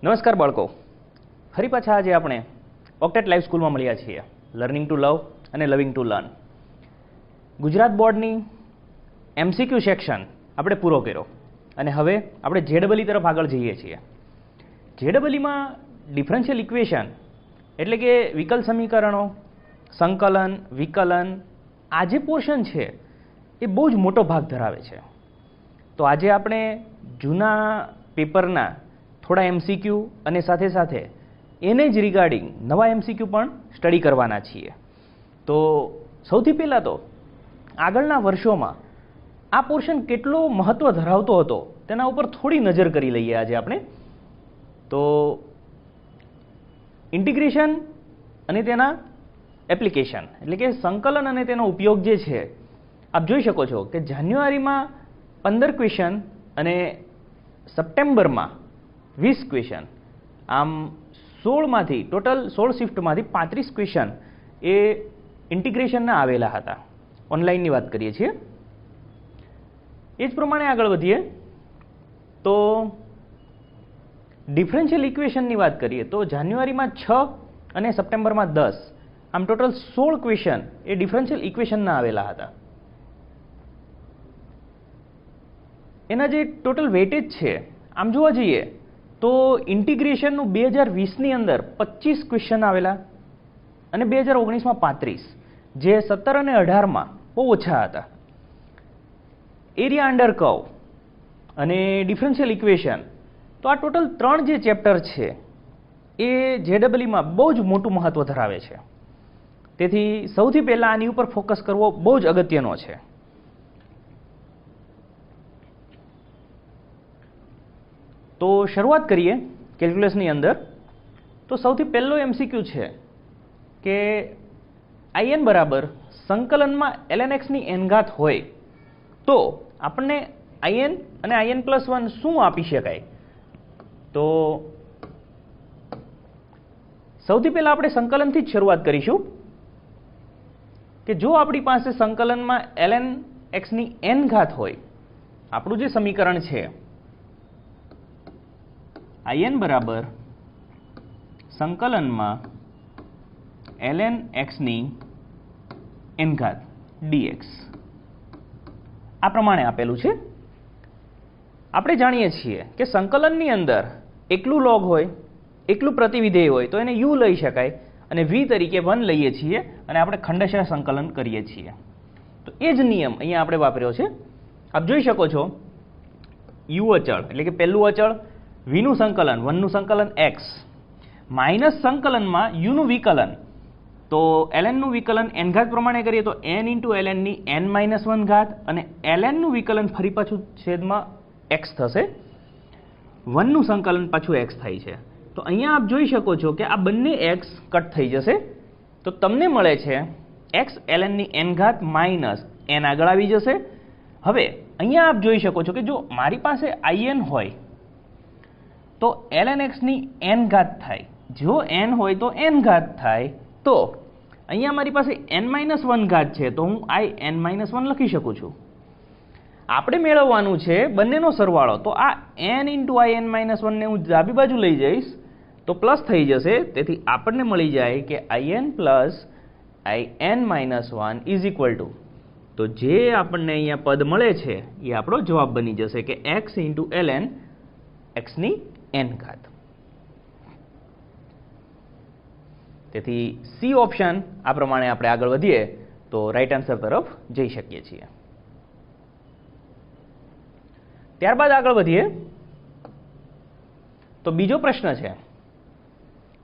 નમસ્કાર બાળકો, ફરી પાછા આજે આપણે ઓક્ટેટ લાઈવ સ્કૂલમાં મળ્યા છીએ. લર્નિંગ ટુ લવ અને લવિંગ ટુ લર્ન. ગુજરાત બોર્ડની MCQ સેક્શન આપણે પૂરો કર્યો અને હવે આપણે JEE તરફ આગળ જઈએ છીએ. JEEમાં ડિફરન્શિયલ ઇક્વેશન એટલે કે વિકલ સમીકરણો, સંકલન, વિકલન, આ જે પોર્શન છે એ બહુ જ મોટો ભાગ ધરાવે છે. તો આજે આપણે જૂના પેપરના થોડા MCQ અને સાથે સાથે એને જ રિગાર્ડિંગ નવા MCQ પણ સ્ટડી કરવાના છીએ. તો સૌથી પહેલાં તો આગળના વર્ષોમાં આ પોર્શન કેટલો મહત્ત્વ ધરાવતો હતો તેના ઉપર થોડી નજર કરી લઈએ આજે આપણે. તો ઇન્ટિગ્રેશન અને તેના એપ્લિકેશન એટલે કે સંકલન અને તેનો ઉપયોગ જે છે, આપ જોઈ શકો છો કે જાન્યુઆરીમાં 15 ક્વેશ્ચન અને સપ્ટેમ્બરમાં 20 ક્વેશ્ચન, આમ 16માંથી ટોટલ 16 શિફ્ટમાંથી 35 ક્વેશ્ચન એ ઇન્ટિગ્રેશનના આવેલા હતા. ઓનલાઈનની વાત કરીએ છીએ. એ જ પ્રમાણે આગળ વધીએ તો ડિફરન્શિયલ ઇક્વેશનની વાત કરીએ તો જાન્યુઆરીમાં 6 અને સપ્ટેમ્બરમાં 10, આમ ટોટલ 16 ક્વેશ્ચન એ ડિફરન્શિયલ ઇક્વેશનના આવેલા હતા. એના જે ટોટલ વેટેજ છે આમ જોવા જઈએ તો ઇન્ટિગ્રેશનનું 2020ની અંદર 25 ક્વેશ્ચન આવેલા અને 2019માં 35, જે 17 અને 18માં બહુ ઓછા હતા. એરિયા અંડર કર્વ અને ડિફરન્શિયલ ઇક્વેશન, તો આ ટોટલ 3 જે ચેપ્ટર છે એ JEEમાં બહુ જ મોટું મહત્ત્વ ધરાવે છે. તેથી સૌથી પહેલાં આની ઉપર ફોકસ કરવો બહુ જ અગત્યનો છે. તો શરૂઆત કરીએ કેલ્ક્યુલસની અંદર. તો સૌથી પહેલો MCQ છે કે IN બરાબર સંકલનમાં lnx ની n-ઘાત હોય તો આપણને IN અને IN+1 શું આપી શકાય? તો સૌથી પહેલાં આપણે સંકલનથી જ શરૂઆત કરીશું કે જો આપણી પાસે સંકલનમાં lnx ની n-ઘાત હોય, આપણું જે સમીકરણ છે IN બરાબર સંકલનમાં lnx ની n-ઘાત dx આ પ્રમાણે આપેલું છે. આપણે જાણીએ છીએ કે સંકલનની અંદર એકલું લોગ હોય, એકલું પ્રતિવિધેય હોય તો એને u લઈ શકાય અને v તરીકે 1 લઈએ છીએ અને આપણે ખંડશઃ સંકલન કરીએ છીએ. તો એ જ નિયમ અહીંયા આપણે વાપર્યો છે. આપ જોઈ શકો છો u અચળ એટલે કે પહેલું અચળ, v નું સંકલન 1 નું સંકલન x માઇનસ સંકલનમાં u નું વિકલન, તો ln નું વિકલન n-ઘાત પ્રમાણે કરીએ તો n × ln ની n-1 ઘાત અને ln નું વિકલન ફરી પાછું છેદમાં x થશે. 1 નું સંકલન પાછું x થાય છે. તો અહીંયા આપ જોઈ શકો છો કે આ બંને x કટ થઈ જશે તો તમને મળે છે x ln ની n-ઘાત માઇનસ n આગળ આવી જશે. હવે અહીંયા આપ જોઈ શકો છો કે જો મારી પાસે IN હોય તો lnx ની n-ઘાત થાય, જો n હોય તો n-ઘાત થાય. તો અહીંયા મારી પાસે n-1 ઘાત છે તો હું in-1 લખી શકું છું. આપણે મેળવવાનું છે બંનેનો સરવાળો, તો આ n × in-1 ને હું ડાબી બાજુ લઈ જઈશ તો પ્લસ થઈ જશે. તેથી આપણને મળી જાય કે IN + in-1 = તો જે આપણને અહીંયા પદ મળે છે એ આપણો જવાબ બની જશે કે x × ln x ની n-ઘાત. તેથી સી ઓપ્શન આ પ્રમાણે આપણે આગળ વધીએ તો રાઈટ આન્સર તરફ જઈ શકીએ છીએ. ત્યારબાદ આગળ વધીએ તો બીજો પ્રશ્ન છે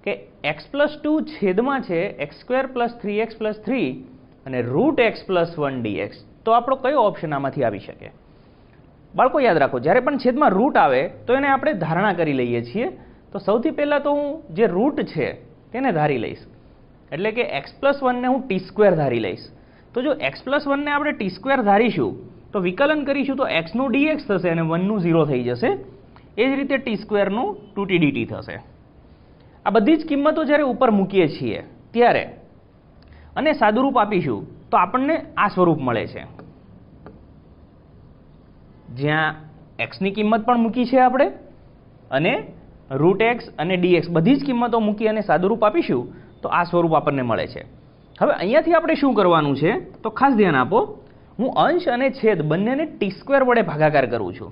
કે x+2 છેદમાં છે x² + 3x + 3 અને √x+1 dx, તો આપણો કયો ઓપ્શન આમાંથી આવી શકે? બાળકો યાદ રાખો, જ્યારે પણ છેદમાં રૂટ આવે તો એને આપણે ધારણા કરી લઈએ છીએ. તો સૌથી પહેલાં તો હું જે રૂટ છે તેને ધારી લઈશ, એટલે કે x+1 ને હું t² ધારી લઈશ. તો જો x+1 ને આપણે t² ધારીશું તો વિકલન કરીશું તો x નું dx થશે અને 1 નું 0 થઈ જશે. એ જ રીતે t² નું 2t dt થશે. આ બધી જ કિંમતો જ્યારે ઉપર મૂકીએ છીએ ત્યારે અને સાદુરૂપ આપીશું તો આપણને આ સ્વરૂપ મળે છે, જ્યાં x ની કિંમત પણ મૂકી છે આપણે અને રૂટ એક્સ અને ડીએક્સ બધી જ કિંમતો મૂકી અને સાદુરૂપ આપીશું તો આ સ્વરૂપ આપણને મળે છે. હવે અહીંયાથી આપણે શું કરવાનું છે તો ખાસ ધ્યાન આપો, હું અંશ અને છેદ બંનેને t² વડે ભાગાકાર કરું છું.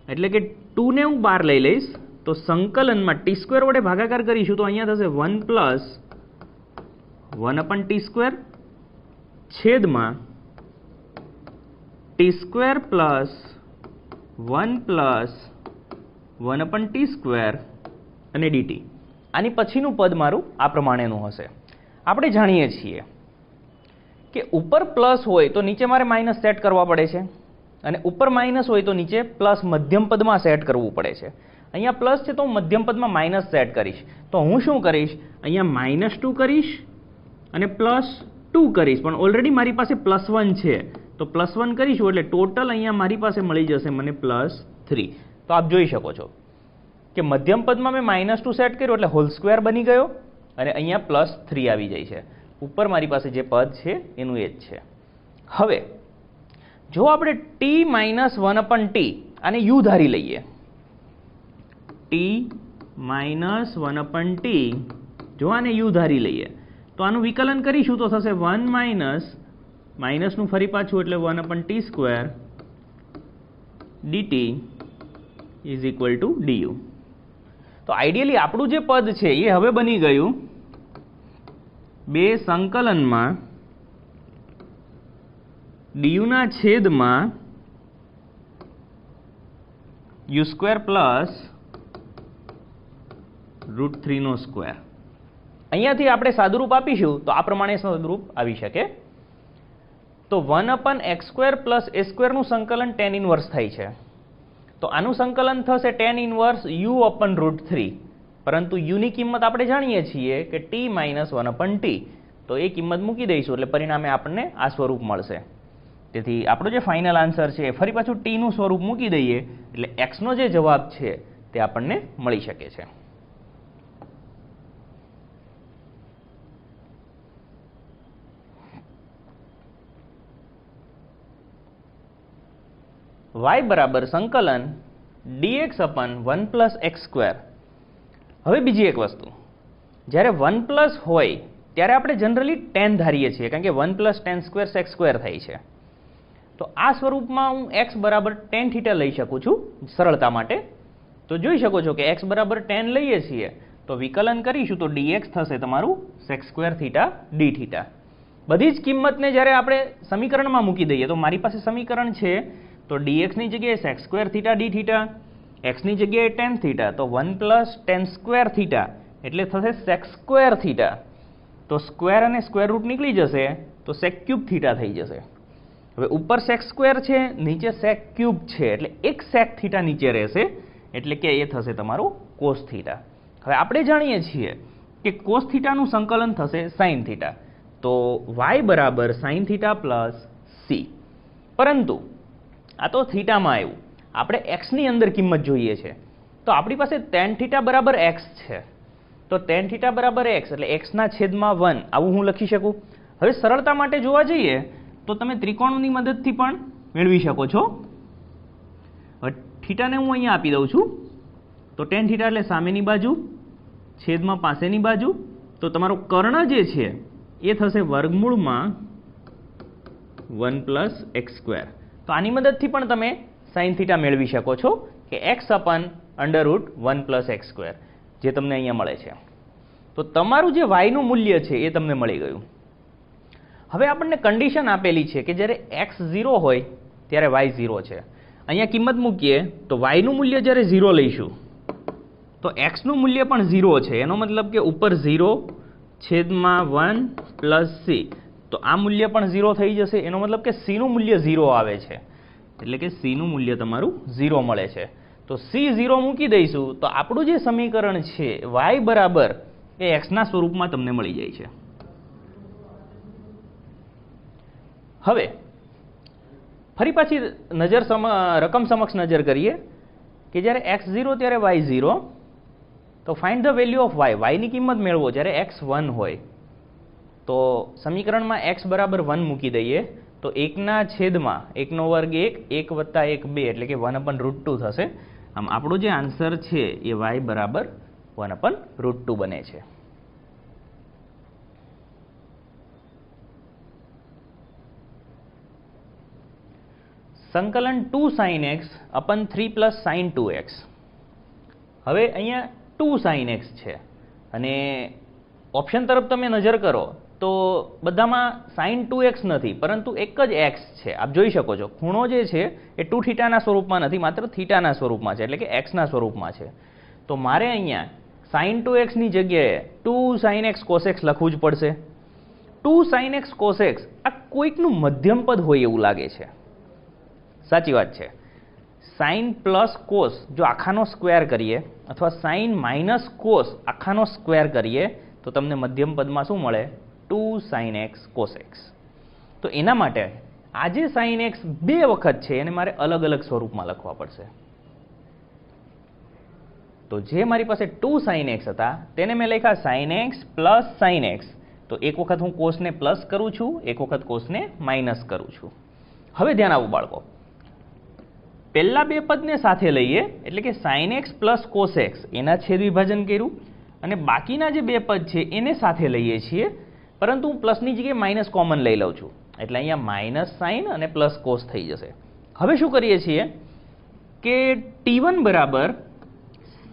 એટલે કે 2 ને હું બહાર લઈ લઈશ તો સંકલનમાં t² વડે ભાગાકાર કરીશું તો અહીંયા થશે 1 પ્લસ 1/t² છેદમાં t² પ્લસ 1 પ્લસ 1/t² અને dt. આની પછીનું પદ મારું આ પ્રમાણેનું હશે. આપણે જાણીએ છીએ કે ઉપર પ્લસ હોય તો નીચે મારે માઇનસ સેટ કરવા પડે છે અને ઉપર માઇનસ હોય તો નીચે પ્લસ મધ્યમ પદમાં સેટ કરવું પડે છે. અહીંયા પ્લસ છે તો હું મધ્યમ પદમાં માઇનસ સેટ કરીશ. તો હું શું કરીશ, અહીંયા -2 કરીશ અને +2 કરીશ, પણ ઓલરેડી મારી પાસે +1 છે તો +1 કરીશું એટલે ટોટલ અહીંયા મારી પાસે મળી જશે મને +3. તો આપ જોઈ શકો છો કે મધ્યમ પદમાં મેં -2 સેટ કર્યો એટલે હોલ સ્ક્વેર બની ગયો અને અહીંયા +3 આવી જાય છે. ઉપર મારી પાસે જે પદ છે એનું એ જ છે. હવે જો આપણે t - 1/t આને u ધારી લઈએ, t - 1/t જો આને u ધારી લઈએ તો આનું વિકલન કરીશું તો થશે 1 માઇનસનું ફરી પાછું એટલે 1/t² dt is equal two du. તો આઈડિયલી આપણું જે પદ છે એ હવે બની ગયું બે સંકલનમાં du ના છેદમાં u² પ્લસ √3². અહીંયાથી આપણે સાદુરૂપ આપીશું તો આ પ્રમાણે સાદુરૂપ આવી શકે. તો 1/x² પ્લસ a² નું સંકલન tan ઇનવર્સ થાય છે. તો આનું સંકલન થશે tan ઇનવર્સ u/√3. પરંતુ u ની કિંમત આપણે જાણીએ છીએ કે t - 1/t. તો એ કિંમત મૂકી દઈશું એટલે પરિણામે આપણને આ સ્વરૂપ મળશે. તેથી આપણો જે ફાઇનલ આન્સર છે ફરી પાછું t નું સ્વરૂપ મૂકી દઈએ એટલે x નો જે જવાબ છે તે આપણને મળી શકે છે. y બરાબર સંકલન dx/1 + x². હવે બીજી એક વસ્તુ, જ્યારે 1 પ્લસ હોય ત્યારે આપણે જનરલી tan ધારીએ છીએ કારણ કે 1 + tan² sec² થાય છે. તો આ સ્વરૂપમાં હું x બરાબર tan θ લઈ શકું છું સરળતા માટે. તો જોઈ શકો છો કે x બરાબર tan લઈએ છીએ તો વિકલન કરીશું તો dx થશે તમારું sec² θ dθ. બધી જ કિંમતને જ્યારે આપણે સમીકરણમાં મૂકી દઈએ તો મારી પાસે સમીકરણ છે તો dx ની જગ્યાએ sec² θ dθ, x ની જગ્યાએ tan θ તો 1 + tan² θ એટલે થશે sec² θ. તો સ્ક્વેર અને સ્ક્વેર રૂટ નીકળી જશે તો sec³ θ થઈ જશે. હવે ઉપર sec² છે, નીચે sec³ છે એટલે એક sec θ નીચે રહેશે એટલે કે એ થશે તમારું cos θ. હવે આપણે જાણીએ છીએ કે cos θ નું સંકલન થશે sin θ. તો y બરાબર sin θ પ્લસ c. પરંતુ આ તો થીટામાં આવ્યું, આપણે x ની અંદર કિંમત જોઈએ છે તો આપણી પાસે tan θ બરાબર x છે. તો tan θ બરાબર x એટલે x ના છેદમાં 1 આવું હું લખી શકું. હવે સરળતા માટે જોવા જઈએ તો તમે ત્રિકોણની મદદથી પણ મેળવી શકો છો. હવે થીટાને હું અહીંયા આપી દઉં છું તો tan θ એટલે સામેની બાજુ છેદમાં પાસેની બાજુ. તો તમારો કર્ણ જે છે એ થશે વર્ગમૂળમાં 1 + x². તો આની મદદથી પણ તમે sin θ મેળવી શકો છો કે x/√1 + x² જે તમને અહીંયા મળે છે. તો તમારું જે y નું મૂલ્ય છે એ તમને મળી ગયું. હવે આપણને કન્ડિશન આપેલી છે કે જ્યારે x 0 હોય ત્યારે y 0 છે. અહીંયા કિંમત મૂકીએ તો y નું મૂલ્ય જ્યારે 0 લઈશું તો x નું મૂલ્ય પણ 0 છે. એનો મતલબ કે ઉપર 0 છેદમાં 1 + c. તો આ મૂલ્ય પણ 0 થઈ જશે. એનો મતલબ કે c નું મૂલ્ય 0 આવે છે એટલે કે c નું મૂલ્ય તમારું 0 મળે છે. તો c 0 મૂકી દઈશું તો આપણું જે સમીકરણ છે y બરાબર એ x ના સ્વરૂપમાં તમને મળી જાય છે. હવે ફરી પાછી રકમ સમક્ષ નજર કરીએ કે જ્યારે x 0 ત્યારે y 0. તો find the value of y ની કિંમત મેળવો જ્યારે x 1 હોય. તો સમીકરણમાં x બરાબર 1 મૂકી દઈએ તો 1 ના છેદમાં 1 નો વર્ગ 1 1 + 1 2 એટલે કે 1/√2 થશે. આમ આપણો જે આન્સર છે એ y બરાબર 1/√2 બને છે. સંકલન 2 sin x અપન 3 + sin 2x. હવે અહીંયા 2 sin x છે અને ઓપ્શન તરફ તમે નજર કરો તો બધામાં sin 2x નથી, પરંતુ એક જ x છે. આપ જોઈ શકો છો ખૂણો જે છે એ 2 થીટાના સ્વરૂપમાં નથી, માત્ર થીટાના સ્વરૂપમાં છે, એટલે કે x ના સ્વરૂપમાં છે. તો મારે અહીંયા sin 2x ની જગ્યાએ 2 sin x cos x લખવું જ પડશે. 2 sin x cos x આ કોઈકનું મધ્યમ પદ હોય એવું લાગે છે. સાચી વાત છે. sin પ્લસ cos જો આખાનો સ્ક્વેર કરીએ અથવા sin માઇનસ cos આખાનો સ્ક્વેર કરીએ તો તમને મધ્યમ પદમાં શું મળે? 2 sin x cos x. તો એના માટે આ જે sin x બે વખત છે એને મારે અલગ અલગ સ્વરૂપમાં લખવા પડશે. તો જે મારી પાસે 2 sin x હતા તેને મેં લખ્યા sin x plus sin x. તો એક વખત હું cos ને પ્લસ કરું છું, એક વખત cos ને માઇનસ કરું છું. હવે ધ્યાન આપો બાળકો, પહેલા બે પદને સાથે લઈએ એટલે કે sin x plus cos x એના છેદ વિભાજન કર્યું, અને બાકીના જે બે પદ છે એને સાથે લઈએ છીએ, પરંતુ હું પ્લસની જગ્યાએ માઇનસ કોમન લઈ લઉં છું, એટલે અહીંયા માઇનસ સાઇન અને પ્લસ કોસ થઈ જશે. હવે શું કરીએ છીએ કે t1 બરાબર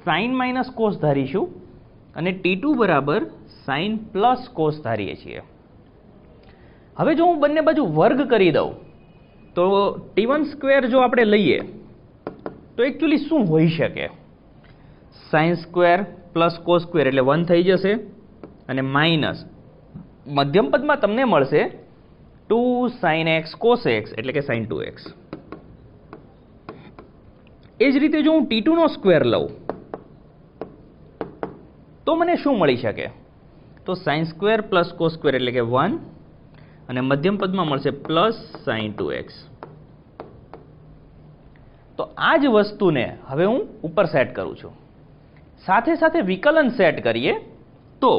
સાઇન માઇનસ કોસ ધારીશું અને t2 બરાબર સાઇન પ્લસ કોસ ધારીએ છીએ. હવે જો હું બંને બાજુ વર્ગ કરી દઉં તો t1 સ્ક્વેર જો આપણે લઈએ તો એકચ્યુઅલી શું હોઈ શકે? Sine square plus cos square એટલે 1 થઈ જશે, અને માઇનસ મધ્યમ પદમાં તમને મળશે 2 sin x cos x એટલે કે sin 2x. એ જ રીતે જો હું t2 નો સ્ક્વેર લઉં તો મને શું મળી શકે? તો sin square plus cos square એટલે કે 1, અને મધ્યમ પદમાં મળશે પ્લસ sin 2x. તો આ જ વસ્તુને હવે હું ઉપર સેટ કરું છું. સાથે સાથે વિકલન સેટ કરીએ તો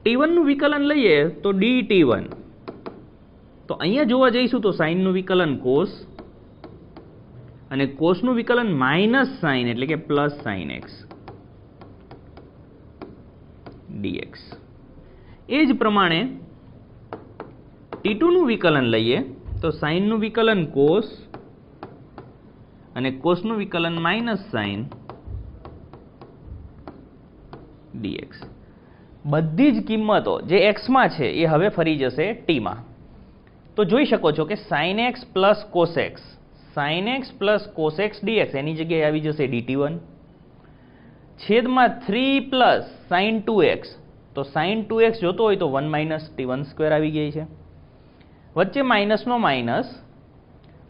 t1 નું વિકલન લઈએ તો dt1. તો અહીંયા જોવા જઈશું તો sin નું વિકલન cos અને cos નું વિકલન માઇનસ sin એટલે કે પ્લસ sin x dx. એ જ પ્રમાણે t2 નું વિકલન લઈએ તો sin નું વિકલન cos અને cos નું વિકલન માઇનસ sin dx. બધી જ કિંમતો જે x માં છે એ હવે ફરી જશે t માં. તો જોઈ શકો છો કે sin x plus cos x, sin x plus cos x dx એની જગ્યાએ આવી જશે dt1, છેદમાં 3 પ્લસ sin 2x. તો sin 2x જોતો હોય તો 1 માઇનસ t1 સ્ક્વેર આવી ગઈ છે, વચ્ચે માઇનસનો માઇનસ,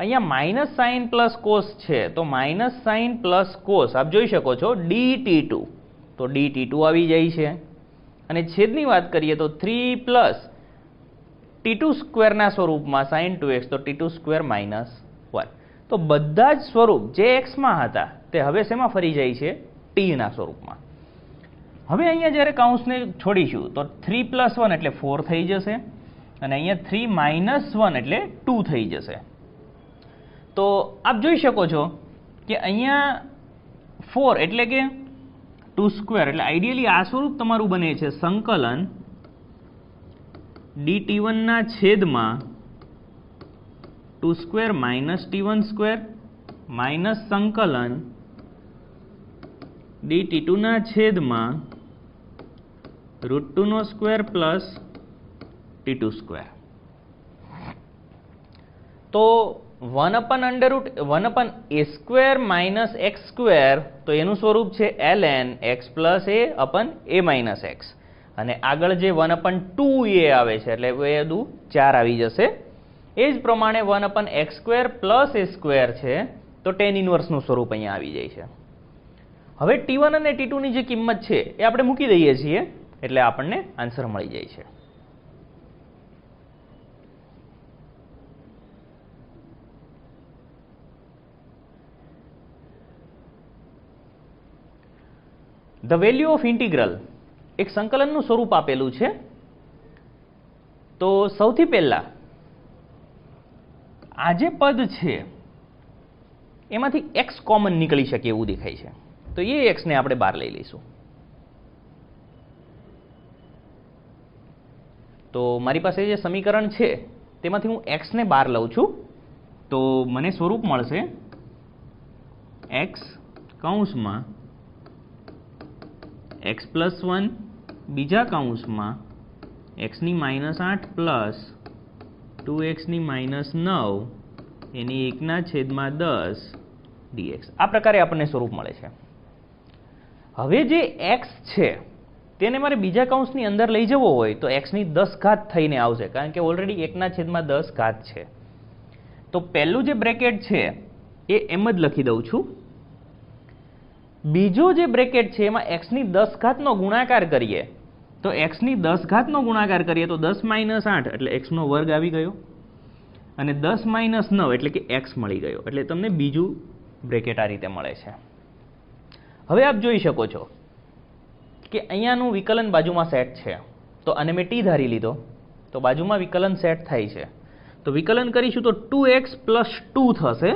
અહીંયા માઇનસ સાઇન પ્લસ કોસ છે તો માઇનસ સાઇન પ્લસ કોસ આપ જોઈ શકો છો dt2, તો dt2 આવી જાય છે, અને છેદની વાત કરીએ તો 3 પ્લસ t2 સ્ક્વેરના સ્વરૂપમાં sin 2x તો t2 સ્ક્વેર માઇનસ 1. તો બધા જ સ્વરૂપ જે x માં હતા તે હવે શેમાં ફરી જાય છે? t ના સ્વરૂપમાં. હવે અહીંયા જ્યારે કૌંસને છોડીશું તો 3 પ્લસ 1 એટલે 4 થઈ જશે, અને અહીંયા 3 માઇનસ 1 એટલે 2 થઈ જશે. તો આપ જોઈ શકો છો કે અહીંયા 4 એટલે કે 2 સ્ક્વેર, એટલે આઈડિયલી આ સ્વરૂપ તમારું બને છે સંકલન dt1 ના છેદમાં 2 square minus t1 square minus સંકલન dt2 ના છેદમાં √2 નો સ્ક્વેર પ્લસ t2 સ્ક્વેર. તો 1/a square minus x square, તો એનું સ્વરૂપ છે ln x plus a અપન a minus x, અને આગળ જે 1/2a આવે છે એટલે 2 દુ 4 આવી જશે. એ જ પ્રમાણે 1/x square plus a square છે તો tan ઇન્વર્સનું સ્વરૂપ અહીંયા આવી જાય છે. હવે t1 અને t2 ની જે કિંમત છે એ આપણે મૂકી દઈએ છીએ એટલે આપણને આન્સર મળી જાય છે. ધ વેલ્યુ ઓફ ઇન્ટિગ્રલ એક સંકલનનું સ્વરૂપ આપેલું છે. તો સૌથી પહેલા આ જે પદ છે એમાંથી x કોમન નીકળી શકે એવું દેખાય છે, તો એ x ને આપણે બહાર લઈ લઈશું. તો મારી પાસે જે સમીકરણ છે તેમાંથી હું x ને બહાર લઉં છું, તો મને સ્વરૂપ મળશે x કૌંસમાં x પ્લસ 1 બીજા કૌંસમાં x ની -8 પ્લસ 2x ની -9 એની 1/10 dx. આ પ્રકારે આપણને સ્વરૂપ મળે છે. હવે જે x છે તેને મારે બીજા કૌંસની અંદર લઈ જવો હોય તો x ની 10 ઘાત થઈને આવશે, કારણ કે ઓલરેડી 1/10 ઘાત છે. તો પહેલું જે બ્રેકેટ છે એ એમ જ લખી દઉં છું. બીજો જે બ્રેકેટ છે એમાં x ની 10 ઘાતનો ગુણાકાર કરીએ તો x ની 10 ઘાતનો ગુણાકાર કરીએ તો 10 - 8 એટલે x નો વર્ગ આવી ગયો, અને 10 - 9 એટલે કે x મળી ગયો. એટલે તમને બીજું બ્રેકેટ આ રીતે મળે છે. હવે આપ જોઈ શકો છો કે અહીંયાનું વિકલન બાજુમાં સેટ છે, તો આને મેં t ધારી લીધો, તો બાજુમાં વિકલન સેટ થાય છે. તો વિકલન કરીશું તો 2x + 2 થશે,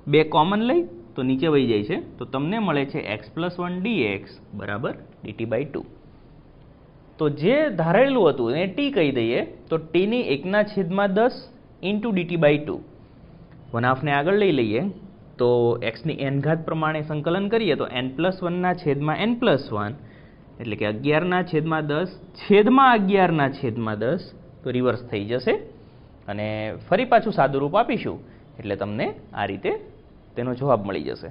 બે કોમન લઈ તો નીચે વહી જાય છે, તો તમને મળે છે x + 1 dx બરાબર dt/2. તો જે ધારેલું હતું એને t કહી દઈએ, તો t ની 1/10 × dt/2. 1/2 ને આગળ લઈ લઈએ તો x ની n ઘાત પ્રમાણે સંકલન કરીએ તો n+1/n+1 એટલે કે 11/10 છેદમાં 11/10, તો રિવર્સ થઈ જશે અને ફરી પાછું સાદું રૂપ આપીશું એટલે તમને આ રીતે તેનો જવાબ મળી જશે.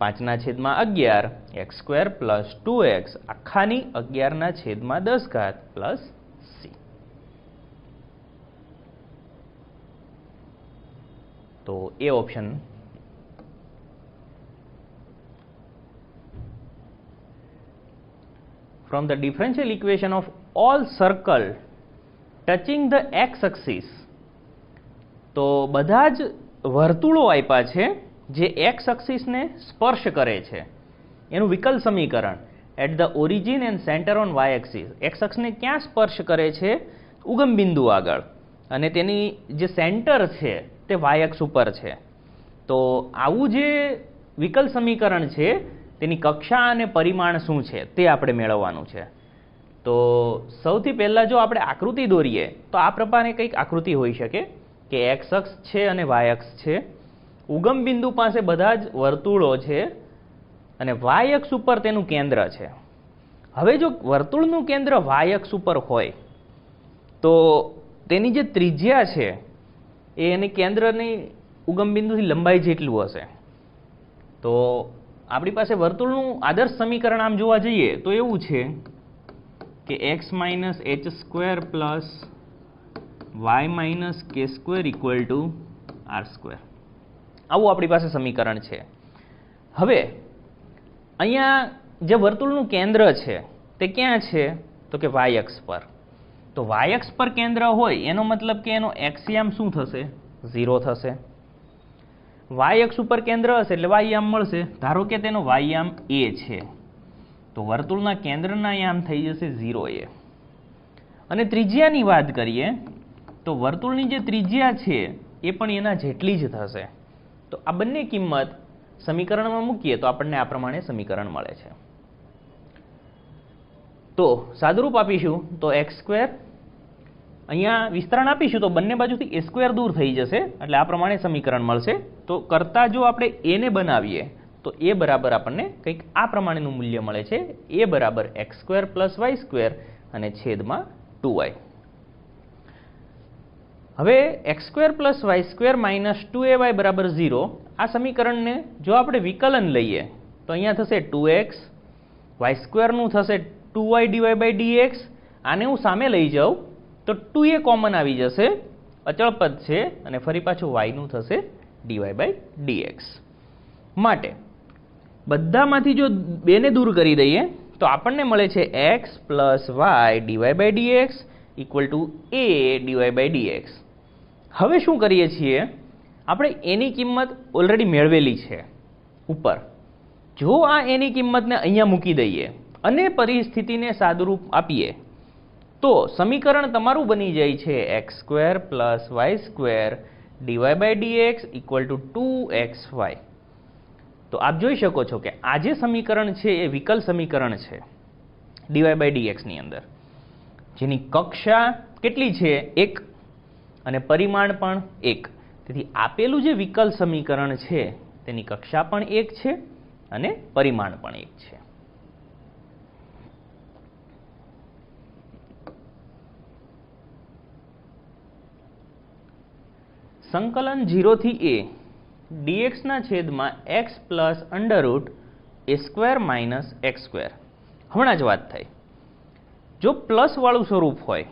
5/11 x² + 2x આખાની 11/10 પ્લસ c. તો એ option from the differential equation of all circle touching the x-axis. તો બધા જ વર્તુળો આપ્યા છે જે x-axis ને સ્પર્શ કરે છે, એનું વિકલ સમીકરણ at the origin and centre on y-axis. x-અક્ષ ને ક્યાં સ્પર્શ કરે છે? ઉગમ બિંદુ આગળ, અને તેની જે સેન્ટર છે તે y-અક્ષ ઉપર છે. તો આવું જે વિકલ સમીકરણ છે તેની કક્ષા અને પરિમાણ શું છે તે આપણે મેળવવાનું છે. તો સૌથી પહેલાં જો આપણે આકૃતિ દોરીએ તો આ પ્રમાણે કંઈક આકૃતિ હોઈ શકે કે x અક્ષ છે અને y અક્ષ છે, ઉગમ બિંદુ પાસે બધા જ વર્તુળો છે અને y અક્ષ ઉપર તેનું કેન્દ્ર છે. હવે જો વર્તુળનું કેન્દ્ર y અક્ષ ઉપર હોય તો તેની જે ત્રિજ્યા છે એ એની કેન્દ્રની ઉગમ બિંદુથી લંબાઈ જેટલું હશે. તો આપણી પાસે વર્તુળનું આદર્શ સમીકરણ આમ જોવા જઈએ તો એવું છે કે x - h² + y - k² = r². આવું આપણી પાસે સમીકરણ છે. હવે અહીંયા જે વર્તુળનું કેન્દ્ર છે તે ક્યાં છે? તો કે y અક્ષ પર. તો y અક્ષ પર કેન્દ્ર હોય એનો મતલબ કે એનો x-યામ શું થશે? 0 થશે. y અક્ષ ઉપર કેન્દ્ર હશે એટલે y-યામ મળશે. ધારો કે તેનો y-યામ a છે, તો વર્તુળના કેન્દ્રના યામ થઈ જશે 0a. અને ત્રિજ્યાની વાત કરીએ તો વર્તુળની જે ત્રિજ્યા છે એ પણ એના જેટલી જ થશે. તો આ બંને કિંમત સમીકરણમાં મૂકીએ તો આપણને આ પ્રમાણે સમીકરણ મળે છે. તો સાદુરૂપ આપીશું તો x², અહીંયા વિસ્તરણ આપીશું તો બંને બાજુથી a² દૂર થઈ જશે, એટલે આ પ્રમાણે સમીકરણ મળશે. તો કરતાં જો આપણે a ને બનાવીએ તો a બરાબર આપણને કંઈક આ પ્રમાણેનું મૂલ્ય મળે છે. a બરાબર x² + y² અને છેદમાં 2y. હવે x² + y² - 2ay બરાબર 0. આ સમીકરણને જો આપણે વિકલન લઈએ તો અહીંયા થશે 2x, y² નું થશે 2y/dx. આને હું સામે લઈ જાઉં તો 2a કોમન આવી જશે, અચળ પદ છે, અને ફરી પાછું y નું થશે dy/dx. માટે બધામાંથી જો 2 ને દૂર કરી દઈએ તો આપણને મળે છે x + y dy/dx = a dy/dx. હવે શું કરીએ છીએ? આપણે એની કિંમત ઓલરેડી મેળવેલી છે ઉપર. જો આ એની કિંમતને અહીંયા મૂકી દઈએ અને પરિસ્થિતિને સાદુરૂપ આપીએ તો સમીકરણ તમારું બની જાય છે x² + y² dy/dx = 2xy. તો આપ જોઈ શકો છો કે આ જે સમીકરણ છે એ વિકલ સમીકરણ છે dy/dx ની અંદર, જેની કક્ષા કેટલી છે 1 અને પરિમાણ પણ 1. તેથી આપેલું જે વિકલ સમીકરણ છે તેની કક્ષા પણ 1 છે અને પરિમાણ પણ 1 છે. સંકલન 0 થી a dx ના છેદમાં x પ્લસ √a² - x². હમણાં જ વાત થઈ. જો પ્લસ વાળું સ્વરૂપ હોય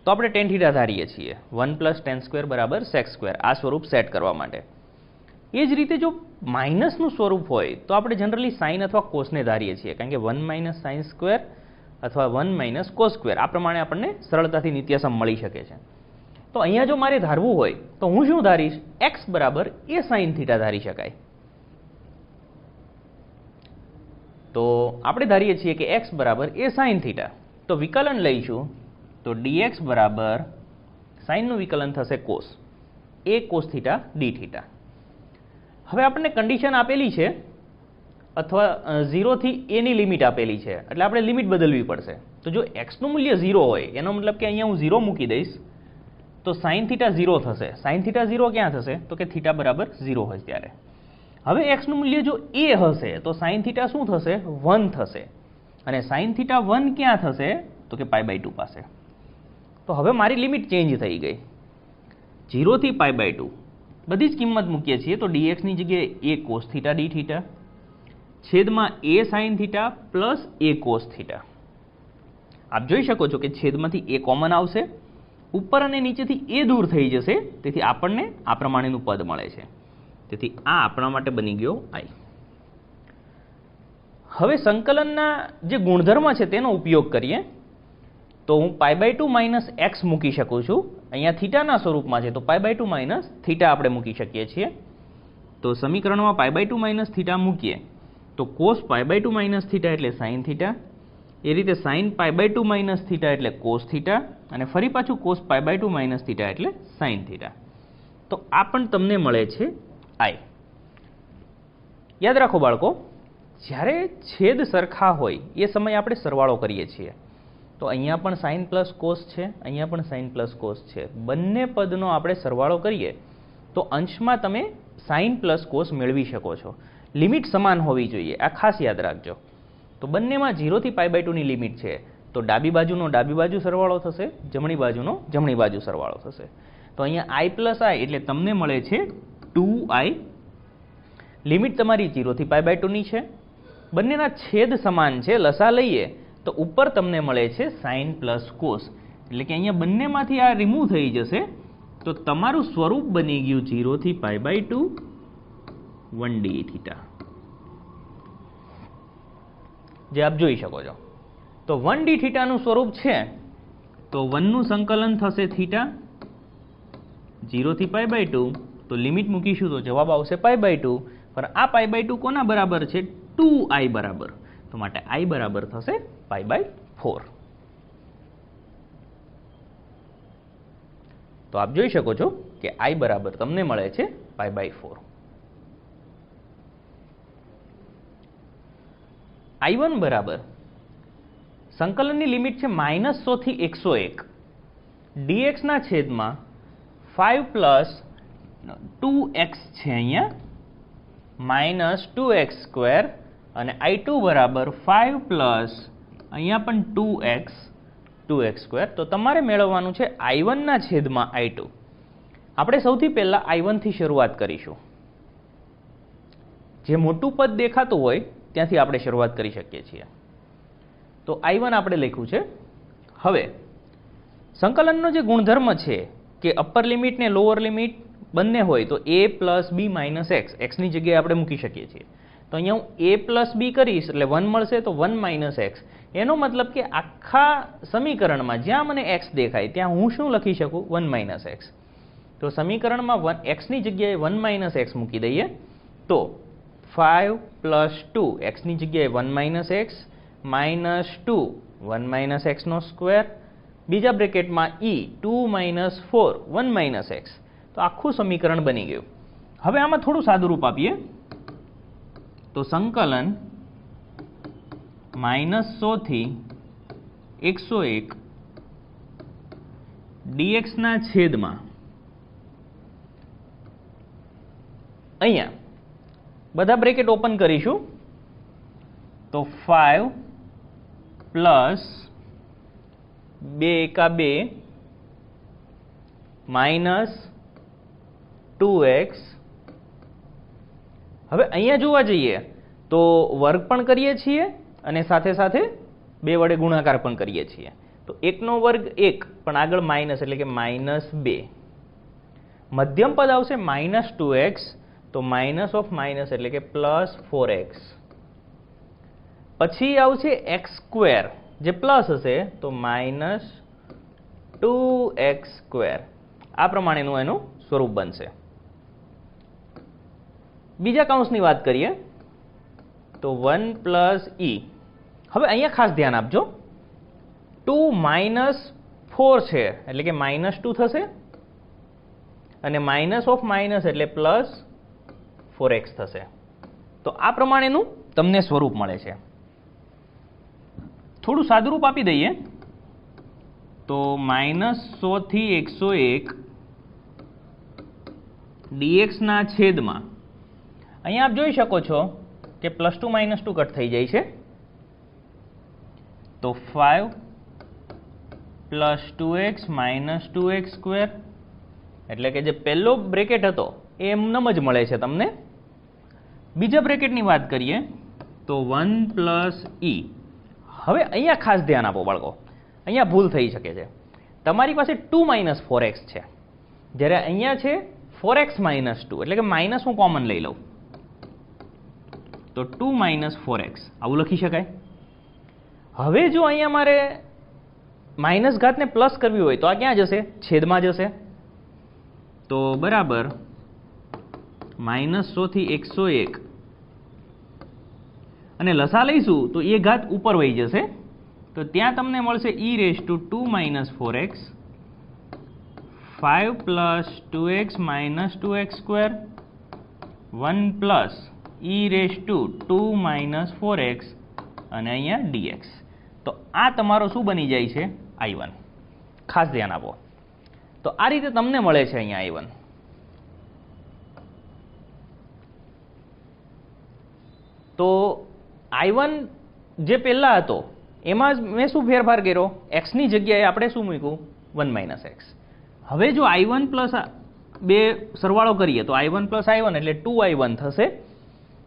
તો આપણે tan θ ધારીએ છીએ 1 + tan² = sec², આ સ્વરૂપ સેટ કરવા માટે. એ જ રીતે જો માઇનસનું સ્વરૂપ હોય તો આપણે જનરલી સાઇન અથવા કોસને ધારીએ છીએ, કારણ કે 1 - sin² અથવા 1 - cos², આ પ્રમાણે આપણને સરળતાથી નિત્યસમ મળી શકે છે. તો અહીંયા જો મારે ધારવું હોય તો હું શું ધારીશ? x = a sin θ ધારી શકાય. તો આપણે ધારીએ છીએ કે x = a sin θ. તો વિકલન લઈશું તો dx બરાબર સાઇનનું વિકલન થશે cos, a cos θ dθ. હવે આપણને કન્ડિશન આપેલી છે અથવા 0 થી a ની લિમિટ આપેલી છે, એટલે આપણે લિમિટ બદલવી પડશે. તો જો x નું મૂલ્ય 0 હોય, એનો મતલબ કે અહીંયા હું 0 મૂકી દઈશ તો sin θ 0 થશે. sin θ 0 ક્યાં થશે? તો કે θ બરાબર 0 હોય ત્યારે. હવે x નું મૂલ્ય જો a હશે તો sin θ શું થશે? 1 થશે. અને sin θ 1 ક્યાં થશે? તો કે π/2 પાસે. તો હવે મારી લિમિટ ચેન્જ થઈ ગઈ. 0 થી π/2 બધી જ કિંમત મૂકીએ છીએ તો dx ની જગ્યાએ a cos θ dθ છેદમાં a sin θ plus a cos θ. આપ જોઈ શકો છો કે છેદમાંથી a કોમન આવશે, ઉપર અને નીચેથી a દૂર થઈ જશે, તેથી આપણને આ પ્રમાણેનું પદ મળે છે. તેથી આ આપણા માટે બની ગયો I. હવે સંકલનના જે ગુણધર્મ છે તેનો ઉપયોગ કરીએ તો હું π/2 - x મૂકી શકું છું. અહીંયા થીટાના સ્વરૂપમાં છે તો π/2 - θ આપણે મૂકી શકીએ છીએ. તો સમીકરણમાં π/2 - θ મૂકીએ તો cos π/2 - θ એટલે sin θ, એ રીતે sin π/2 - θ એટલે cos θ, અને ફરી પાછું cos π/2 - θ એટલે sin θ. તો આ પણ તમને મળે છે I. યાદ રાખો બાળકો, જ્યારે છેદ સરખા હોય એ સમયે આપણે સરવાળો કરીએ છીએ. તો અહીંયા પણ sin પ્લસ cos છે, અહીંયા પણ sin પ્લસ cos છે. બંને પદનો આપણે સરવાળો કરીએ તો અંશમાં તમે sin પ્લસ cos મેળવી શકો છો. લિમિટ સમાન હોવી જોઈએ, આ ખાસ યાદ રાખજો. તો બંનેમાં 0 થી π/2 ની લિમિટ છે, તો ડાબી બાજુનો ડાબી બાજુ સરવાળો થશે, જમણી બાજુનો જમણી બાજુ સરવાળો થશે. તો અહીંયા I + I એટલે તમને મળે છે 2I. લિમિટ તમારી 0 થી π/2 ની છે, બંનેના છેદ સમાન છે, લસા લઈએ તો ઉપર તમને મળે છે sin પ્લસ cos, એટલે કે અહીંયા બંનેમાંથી આ રિમૂવ થઈ જશે, તો તમારું સ્વરૂપ બની ગયું 0 થી π/2 1dθ, જે આપ જોઈ શકો છો. તો 1dθ નું સ્વરૂપ છે તો 1 નું સંકલન થશે θ 0 થી π/2, તો લિમિટ મૂકીશું તો જવાબ આવશે π/2, પણ આ π/2 કોના બરાબર છે? 2I બરાબર. તો માટે I બરાબર થશે π/4. તો આપ જોઈ શકો છો કે I બરાબર તમને મળે છે π/4. I1 બરાબર સંકલનની લિમિટ છે -100 થી 101 dx ના છેદમાં 5 + 2x છે, અહીંયા -2x², અને I2 બરાબર 5 પ્લસ અહીંયા પણ 2x². તો તમારે મેળવવાનું છે I1 ના છેદમાં I2. આપણે સૌથી પહેલા I1 થી શરૂઆત કરીશું. જે મોટું પદ દેખાતું હોય ત્યાંથી આપણે શરૂઆત કરી શકીએ છીએ. તો I1 આપણે લખ્યું છે. હવે સંકલનનો જે ગુણધર્મ છે કે અપર લિમિટ ને લોઅર લિમિટ બંને હોય તો a + b - x, x ની જગ્યાએ આપણે મૂકી શકીએ છીએ. તો અહીંયા હું a + b કરીશ એટલે 1 મળશે, તો 1 - x. એનો મતલબ કે આખા સમીકરણમાં જ્યાં મને x દેખાય ત્યાં હું શું લખી શકું? 1 - x. તો સમીકરણમાં x ની જગ્યાએ 1 - x મૂકી દઈએ તો 5 + 2 x ની જગ્યાએ 1 - x -2 1 - x², બીજા બ્રેકેટમાં e 2 - 4 1 - x. તો આખું સમીકરણ બની ગયું. હવે આમાં થોડું સાદુરૂપ આપીએ તો સંકલન -100 થી 101 dx ના છેદમાં અહીંયા બધા બ્રેકેટ ઓપન કરીશું તો 5 પ્લસ 2 એકા 2 માઇનસ 2x. હવે અહીંયા જોવા જઈએ તો વર્ગ પણ કરીએ છીએ અને સાથે સાથે 2 વડે ગુણાકાર પણ કરીએ છીએ. તો 1 નો વર્ગ 1 પણ આગળ માઇનસ એટલે કે -2. મધ્યમ પદ આવશે -2x તો માઇનસ ઓફ માઇનસ એટલે કે +4x. પછી આવશે x² જે પ્લસ હશે તો -2x². આ પ્રમાણેનું એનું સ્વરૂપ બનશે. બીજા કૌંસની વાત કરીએ તો 1 + e. હવે અહીંયા ખાસ ધ્યાન આપજો 2 - 4 છે એટલે કે -2 થશે અને માઇનસ ઓફ માઇનસ એટલે +4x થશે. તો આ પ્રમાણેનું તમને સ્વરૂપ મળે છે. થોડું સાદુરૂપ આપી દઈએ તો -100 થી 101 dx ના છેદમાં અહીંયા આપ જોઈ શકો છો કે +2 - 2 કટ થઈ જાય છે તો 5 + 2x - 2x² એટલે કે જે પહેલો બ્રેકેટ હતો એ એમનેમ જ મળે છે તમને. બીજા બ્રેકેટની વાત કરીએ તો 1 + e. હવે અહીંયા ખાસ ધ્યાન આપો બાળકો, અહીંયા ભૂલ થઈ શકે છે. તમારી પાસે 2 - 4x છે જ્યારે અહીંયા છે 4x - 2 એટલે કે માઇનસ હું કોમન લઈ લઉં તો 2 - 4x આવું લખી શકાય. હવે જો અહીંયા મારે માઇનસ ઘાતને પ્લસ કરવી હોય તો આ ક્યાં જશે? છેદમાં જશે. તો બરાબર -100 થી 101 અને લસા લઈશું તો એ ઘાત ઉપર વહી જશે તો ત્યાં તમને મળશે e2 - 4x 5 + 2x - 2x² 1 + e2 - 4x અને અહીંયા dx. તો આ તમારો શું બની જાય છે? I1. ખાસ ધ્યાન આપો. તો આ રીતે તમને મળે છે અહીંયા I1. તો I1 જે પહેલા હતો એમાં જ મેં શું ફેરફાર કર્યો? x ની જગ્યાએ આપણે શું મૂક્યું? 1 - x. હવે જો I1 + 2 સરવાળો કરીએ તો I1 + I1 એટલે 2I1 થશે.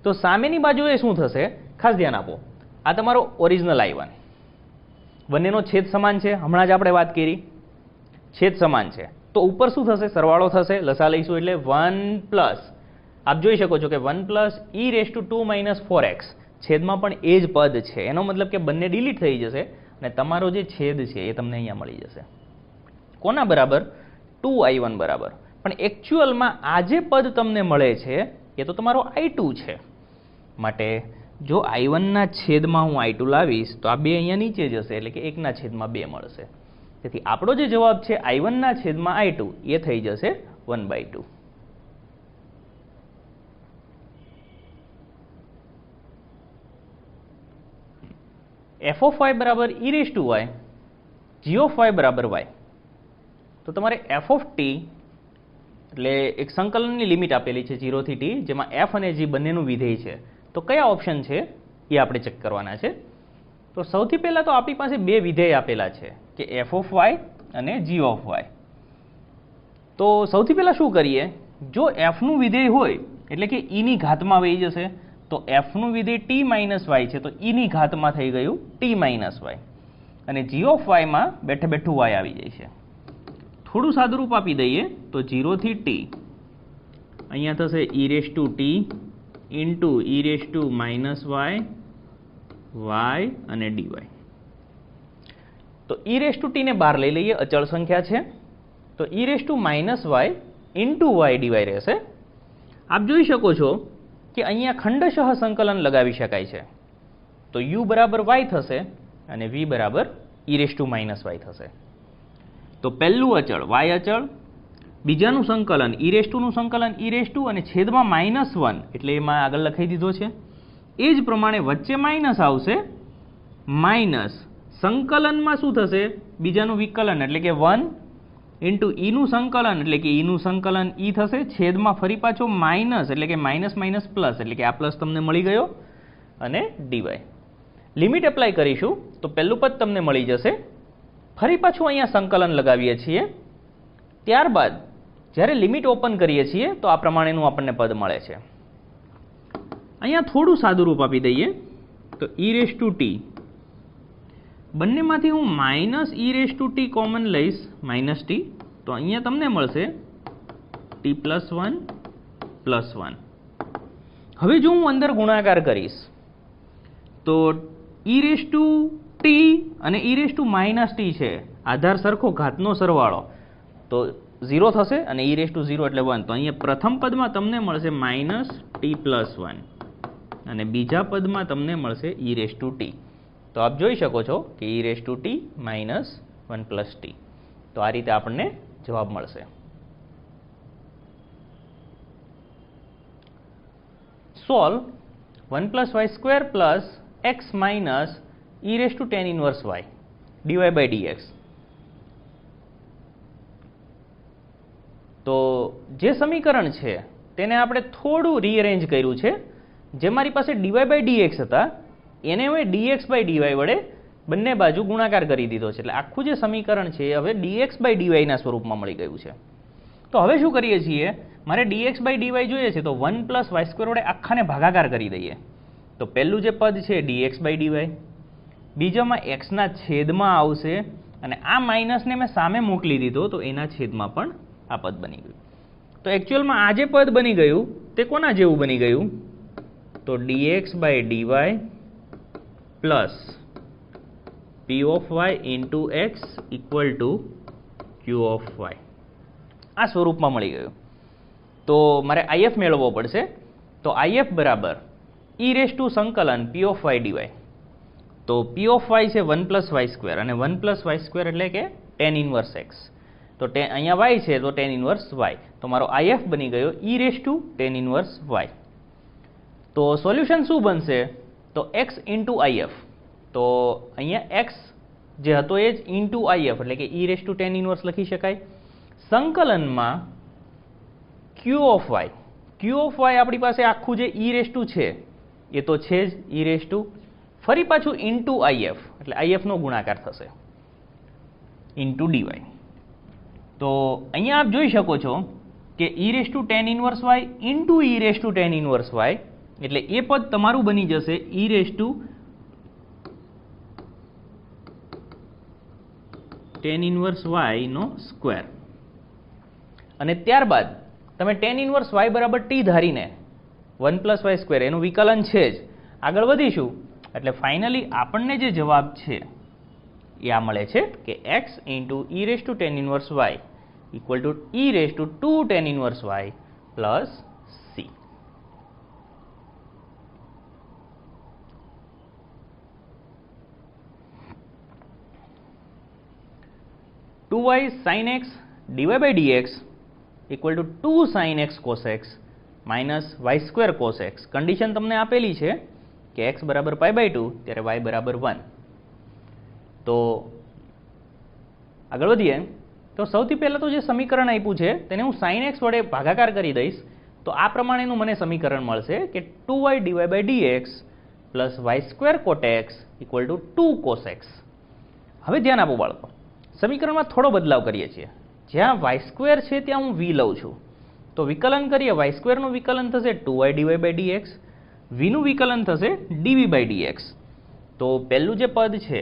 તો સામેની બાજુએ શું થશે? ખાસ ધ્યાન આપો. આ તમારો ઓરિજિનલ I1. બંનેનો છેદ સમાન છે, હમણાં જ આપણે વાત કરી, છેદ સમાન છે. તો ઉપર શું થશે? સરવાળો થશે. લસા લઈશું એટલે 1 + આપ જોઈ શકો છો કે 1 + e2 - 4x છેદમાં પણ એ જ પદ છે. એનો મતલબ કે બંને ડિલીટ થઈ જશે અને તમારો જે છેદ છે એ તમને અહીંયા મળી જશે. કોના બરાબર? 2I1 બરાબર. પણ એકચ્યુઅલમાં આ જે પદ તમને મળે છે એ તો તમારો I2 છે. માટે જો I1 ના છેદમાં હું I2 લાવીશ તો આ 2 અહીંયા નીચે જશે એટલે કે 1 ના છેદમાં 2 મળશે. તેથી આપણો જે જવાબ છે I1 ના છેદમાં I2 એ થઈ જશે 1/2. f(y) બરાબર e⁻y, g(y) બરાબર y. તો તમારે f એટલે એક સંકલનની લિમિટ આપેલી છે 0 થી t જેમાં f અને g બંનેનું વિધેય છે. તો કયા ઓપ્શન છે એ આપણે ચેક કરવાના છે. તો સૌથી પહેલા તો આપણી પાસે બે વિધેય આપેલા છે કે f(y) અને g(y). તો સૌથી પહેલા શું કરીએ? જો f નું વિધેય હોય એટલે કે e ની ઘાતમાં વહી જશે તો f નું વિધેય t - y છે તો e ની ઘાતમાં થઈ ગયું t - y અને g(y) માં બેઠે બેઠું y આવી જાય છે. થોડું સાદુરૂપ આપી દઈએ તો 0 થી t અહીંયા થશે e⁻t e⁻−y y અને dy. તો e⁻t ને બહાર લઈ લઈએ, અચળ સંખ્યા છે તો e⁻−y y dy રહેશે. આપ જોઈ શકો છો કે અહીંયા ખંડશઃ સંકલન લગાવી શકાય છે. તો u બરાબર y થશે અને v બરાબર e⁻−y થશે. તો પહેલું અચળ y અચળ, બીજાનું સંકલન e⁻ નું સંકલન e⁻ અને છેદમાં -1 એટલે એમાં આગળ લખાઈ દીધો છે. એ જ પ્રમાણે વચ્ચે માઇનસ આવશે, માઇનસ સંકલનમાં શું થશે, બીજાનું વિકલન એટલે કે 1 ઇન્ટુ ઈનું સંકલન એટલે કે ઈનું સંકલન ઈ થશે, છેદમાં ફરી પાછો માઇનસ એટલે કે માઇનસ માઇનસ પ્લસ એટલે કે આ પ્લસ તમને મળી ગયો, અને ડીવાય. લિમિટ એપ્લાય કરીશું તો પહેલું પદ તમને મળી જશે. ફરી પાછું અહીંયા સંકલન લગાવીએ છીએ. ત્યારબાદ જ્યારે લિમિટ ઓપન કરીએ છીએ તો આ પ્રમાણેનું આપણને પદ મળે છે. અહીંયા થોડું સાદું રૂપ આપી દઈએ તો ઈ રેસ ટુ ટી, બંનેમાંથી હું minus e raise to T common લઈશ, માઇનસ ટી, તો અહીંયા તમને મળશે ટી પ્લસ 1. હવે જો હું અંદર ગુણાકાર કરીશ તો ઈ રેસ ટુ ટી અને ઈ રેસ ટુ માઇનસ ટી છે, આધાર સરખો, ઘાતનો સરવાળો, તો 0 થશે, અને ઈ રેસ ટુ 0 એટલે 1. તો અહીંયા પ્રથમ પદમાં તમને મળશે માઇનસ ટી પ્લસ 1 અને બીજા પદમાં તમને મળશે ઈ રેસ ટુ ટી. તો આપ જોઈ શકો છો કે e raise to t minus 1 plus t. તો આ રીતે આપણને જવાબ મળશે. Solve 1 plus y square plus x minus e raise to tan inverse y dy by dx. તો જે સમીકરણ છે તેને આપણે થોડું રીઅરેન્જ કર્યું છે. જે મારી પાસે ડીવાય બાય ડીએક્સ હતા એને હવે ડીએક્સ બાય ડીવાય વડે બંને બાજુ ગુણાકાર કરી દીધો છે. એટલે આખું જે સમીકરણ છે હવે ડીએક્સ બાય ડીવાયના સ્વરૂપમાં મળી ગયું છે. તો હવે શું કરીએ છીએ, મારે ડીએક્સ બાય ડીવાય જોઈએ છે તો 1 પ્લસ વાય સ્ક્વેર વડે આખાને ભાગાકાર કરી દઈએ. તો પહેલું જે પદ છે ડીએક્સ બાય ડીવાય, બીજામાં એક્સના છેદમાં આવશે, અને આ માઇનસને મેં સામે મોકલી દીધો તો એના છેદમાં પણ આ પદ બની ગયું. તો એકચ્યુઅલમાં આ જે પદ બની ગયું તે કોના જેવું બની ગયું, તો dx by dy plus p of y into x equal to q of y, આ સ્વરૂપમાં મળી ગયું. તો મારે if મેળવવો પડશે. તો if બરાબર e રેસ ટુ સંકલન p ઓફ y dy. તો p ઓફ y છે 1 પ્લસ વાય સ્ક્વેર, અને 1 પ્લસ વાય સ્ક્વેર એટલે કે ટેન ઇનવર્સ એક્સ. તો અહીંયા y છે તો ટેન ઇનવર્સ y. તો મારો if બની ગયો e raise to tan inverse y. તો સોલ્યુશન શું બનશે, તો x ઇન્ટુ if. તો અહીંયા x જે હતો એ જ ઇન્ટુ if એટલે કે e raise to tan inverse લખી શકાય. સંકલનમાં q of y, q of y આપણી પાસે આખું જે e રેસ ટુ છે એ તો છે જ e રેસ ટુ, ફરી પાછું ઇન્ટુ if એટલે if નો ગુણાકાર થશે ઇન્ટુ dy. તો અહીંયા આપ જોઈ શકો છો કે e raise to tan inverse y into e raise to tan inverse y, એટલે એ પદ તમારું બની જશે e raise to tan inverse y નો સ્ક્વેર. અને ત્યારબાદ તમે ટેન ઇનવર્સ y બરાબર t ધારીને 1 પ્લસ વાય સ્ક્વેર એનું વિકલન છે જ, આગળ વધીશું એટલે ફાઇનલી આપણને જે જવાબ છે એ આ મળે છે કે x into e raise to tan inverse y equal to e raise to 2 tan inverse y plus c. Two y sine x dy by dx equal to 2 sine x cos x minus y square cos x. Condition તમને આપેલી છે કે x બરાબર પાઈ by 2 ત્યારે y બરાબર 1. તો આગળ વધીએ તો સૌથી પહેલાં તો જે સમીકરણ આપ્યું છે તેને હું સાઇન એક્સ વડે ભાગાકાર કરી દઈશ. તો આ પ્રમાણેનું મને સમીકરણ મળશે કે 2y dy by dx plus y square cot x equal to 2 cos x. હવે ધ્યાન આપો બાળકો, સમીકરણમાં થોડો બદલાવ કરીએ છીએ. જ્યાં વાય સ્ક્વેર છે ત્યાં હું v લઉં છું. તો વિકલન કરીએ, વાય સ્ક્વેરનું વિકલન થશે 2y ડીવાય બાય ડીએક્સ, વીનું વિકલન થશે ડીવી બાય ડીએક્સ. તો પહેલું જે પદ છે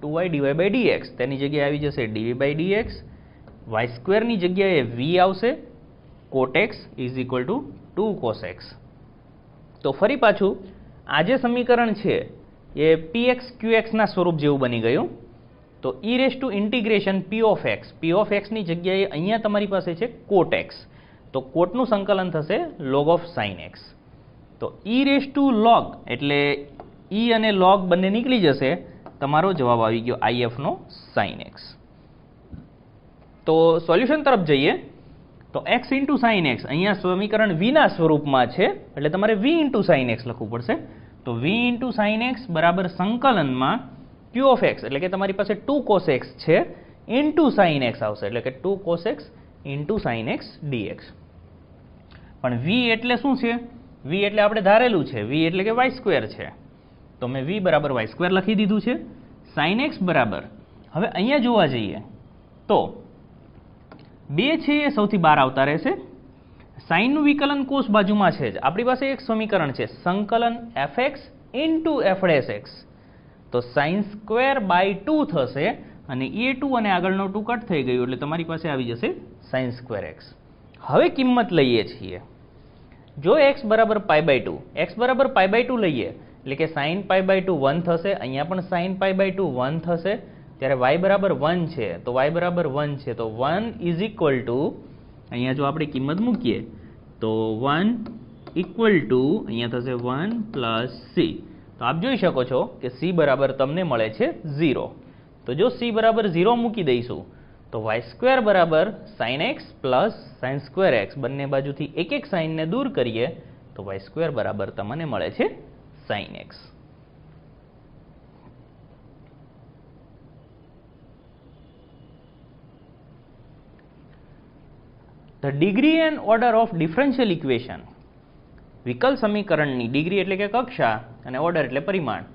2y ડીવાય બાય ડીએક્સ તેની જગ્યાએ આવી જશે ડીવી બાય ડીએક્સ, વાય સ્ક્વેરની જગ્યાએ v આવશે, કોટ x is equal to 2 cos x. તો ફરી પાછું આ જે સમીકરણ છે એ px qxના સ્વરૂપ જેવું બની ગયું. તો e raise two integration p of x ની જગ્યાએ અહીંયા તમારી પાસે છે કોટ એક્સ. તો કોટનું સંકલન થશે log ઓફ સાઇન એક્સ. તો e રેસ ટુ log એટલે e અને log બંને નીકળી જશે, તમારો જવાબ આવી ગયો if નો સાઇન એક્સ. તો સોલ્યુશન તરફ જઈએ તો x ઇન્ટુ સાઇન એક્સ અહીંયા સમીકરણ v ના સ્વરૂપમાં છે એટલે તમારે v ઇન્ટુ સાઇન એક્સ લખવું પડશે. તો v ઇન્ટુ સાઇન એક્સ બરાબર સંકલનમાં q ઓફ એક્સ એટલે કે તમારી પાસે 2 cos x છે ઇન્ટુ સાઇન એક્સ આવશે એટલે કે 2 cos x into sine x dx. પણ v એટલે શું છે? v એટલે આપણે ધારેલું છે, v એટલે કે y સ્ક્વેર છે, તો મેં v બરાબર y સ્ક્વેર લખી દીધું છે. સાઇન એક્સ બરાબર, હવે અહીંયા જોવા જઈએ તો 2 છે એ સૌથી બહાર આવતા રહેશે. સાઇનનું વિકલન કોસ બાજુમાં છે જ, આપણી પાસે એક સમીકરણ છે સંકલન fx into f dash x, તો સાઇન સ્ક્વેર બાય 2 થશે અને એ 2 અને આગળનો 2 કટ થઈ ગયું એટલે તમારી પાસે આવી જશે સાઇન સ્ક્વેર x. હવે કિંમત લઈએ છીએ, જો x બરાબર પાઈ બાય 2, x બરાબર પાઈ બાય 2 લઈએ એટલે કે સાઇન પાઈ બાય 2 1 થશે, અહીંયા પણ સાઇન પાઈ બાય 2 1 થશે, ત્યારે y બરાબર 1 છે તો y બરાબર 1 છે, તો 1 ઇઝ ઇક્વલ ટુ, અહીંયા જો આપણે કિંમત મૂકીએ તો 1 ઇક્વલ ટુ અહીંયા થશે 1 પ્લસ c. તો આપ જોઈ શકો છો કે c બરાબર તમને મળે છે 0. તો જો c બરાબર 0 મૂકી દઈશું તો y સ્ક્વેર બરાબર sine x plus sine square x, બંને બાજુથી એક એક સાઇનને દૂર કરીએ તો y સ્ક્વેર બરાબર તમને મળે છે sine x. The degree and order of differential equation, વિકલ સમીકરણની ડિગ્રી એટલે કે કક્ષા અને ઓર્ડર એટલે પરિમાણ.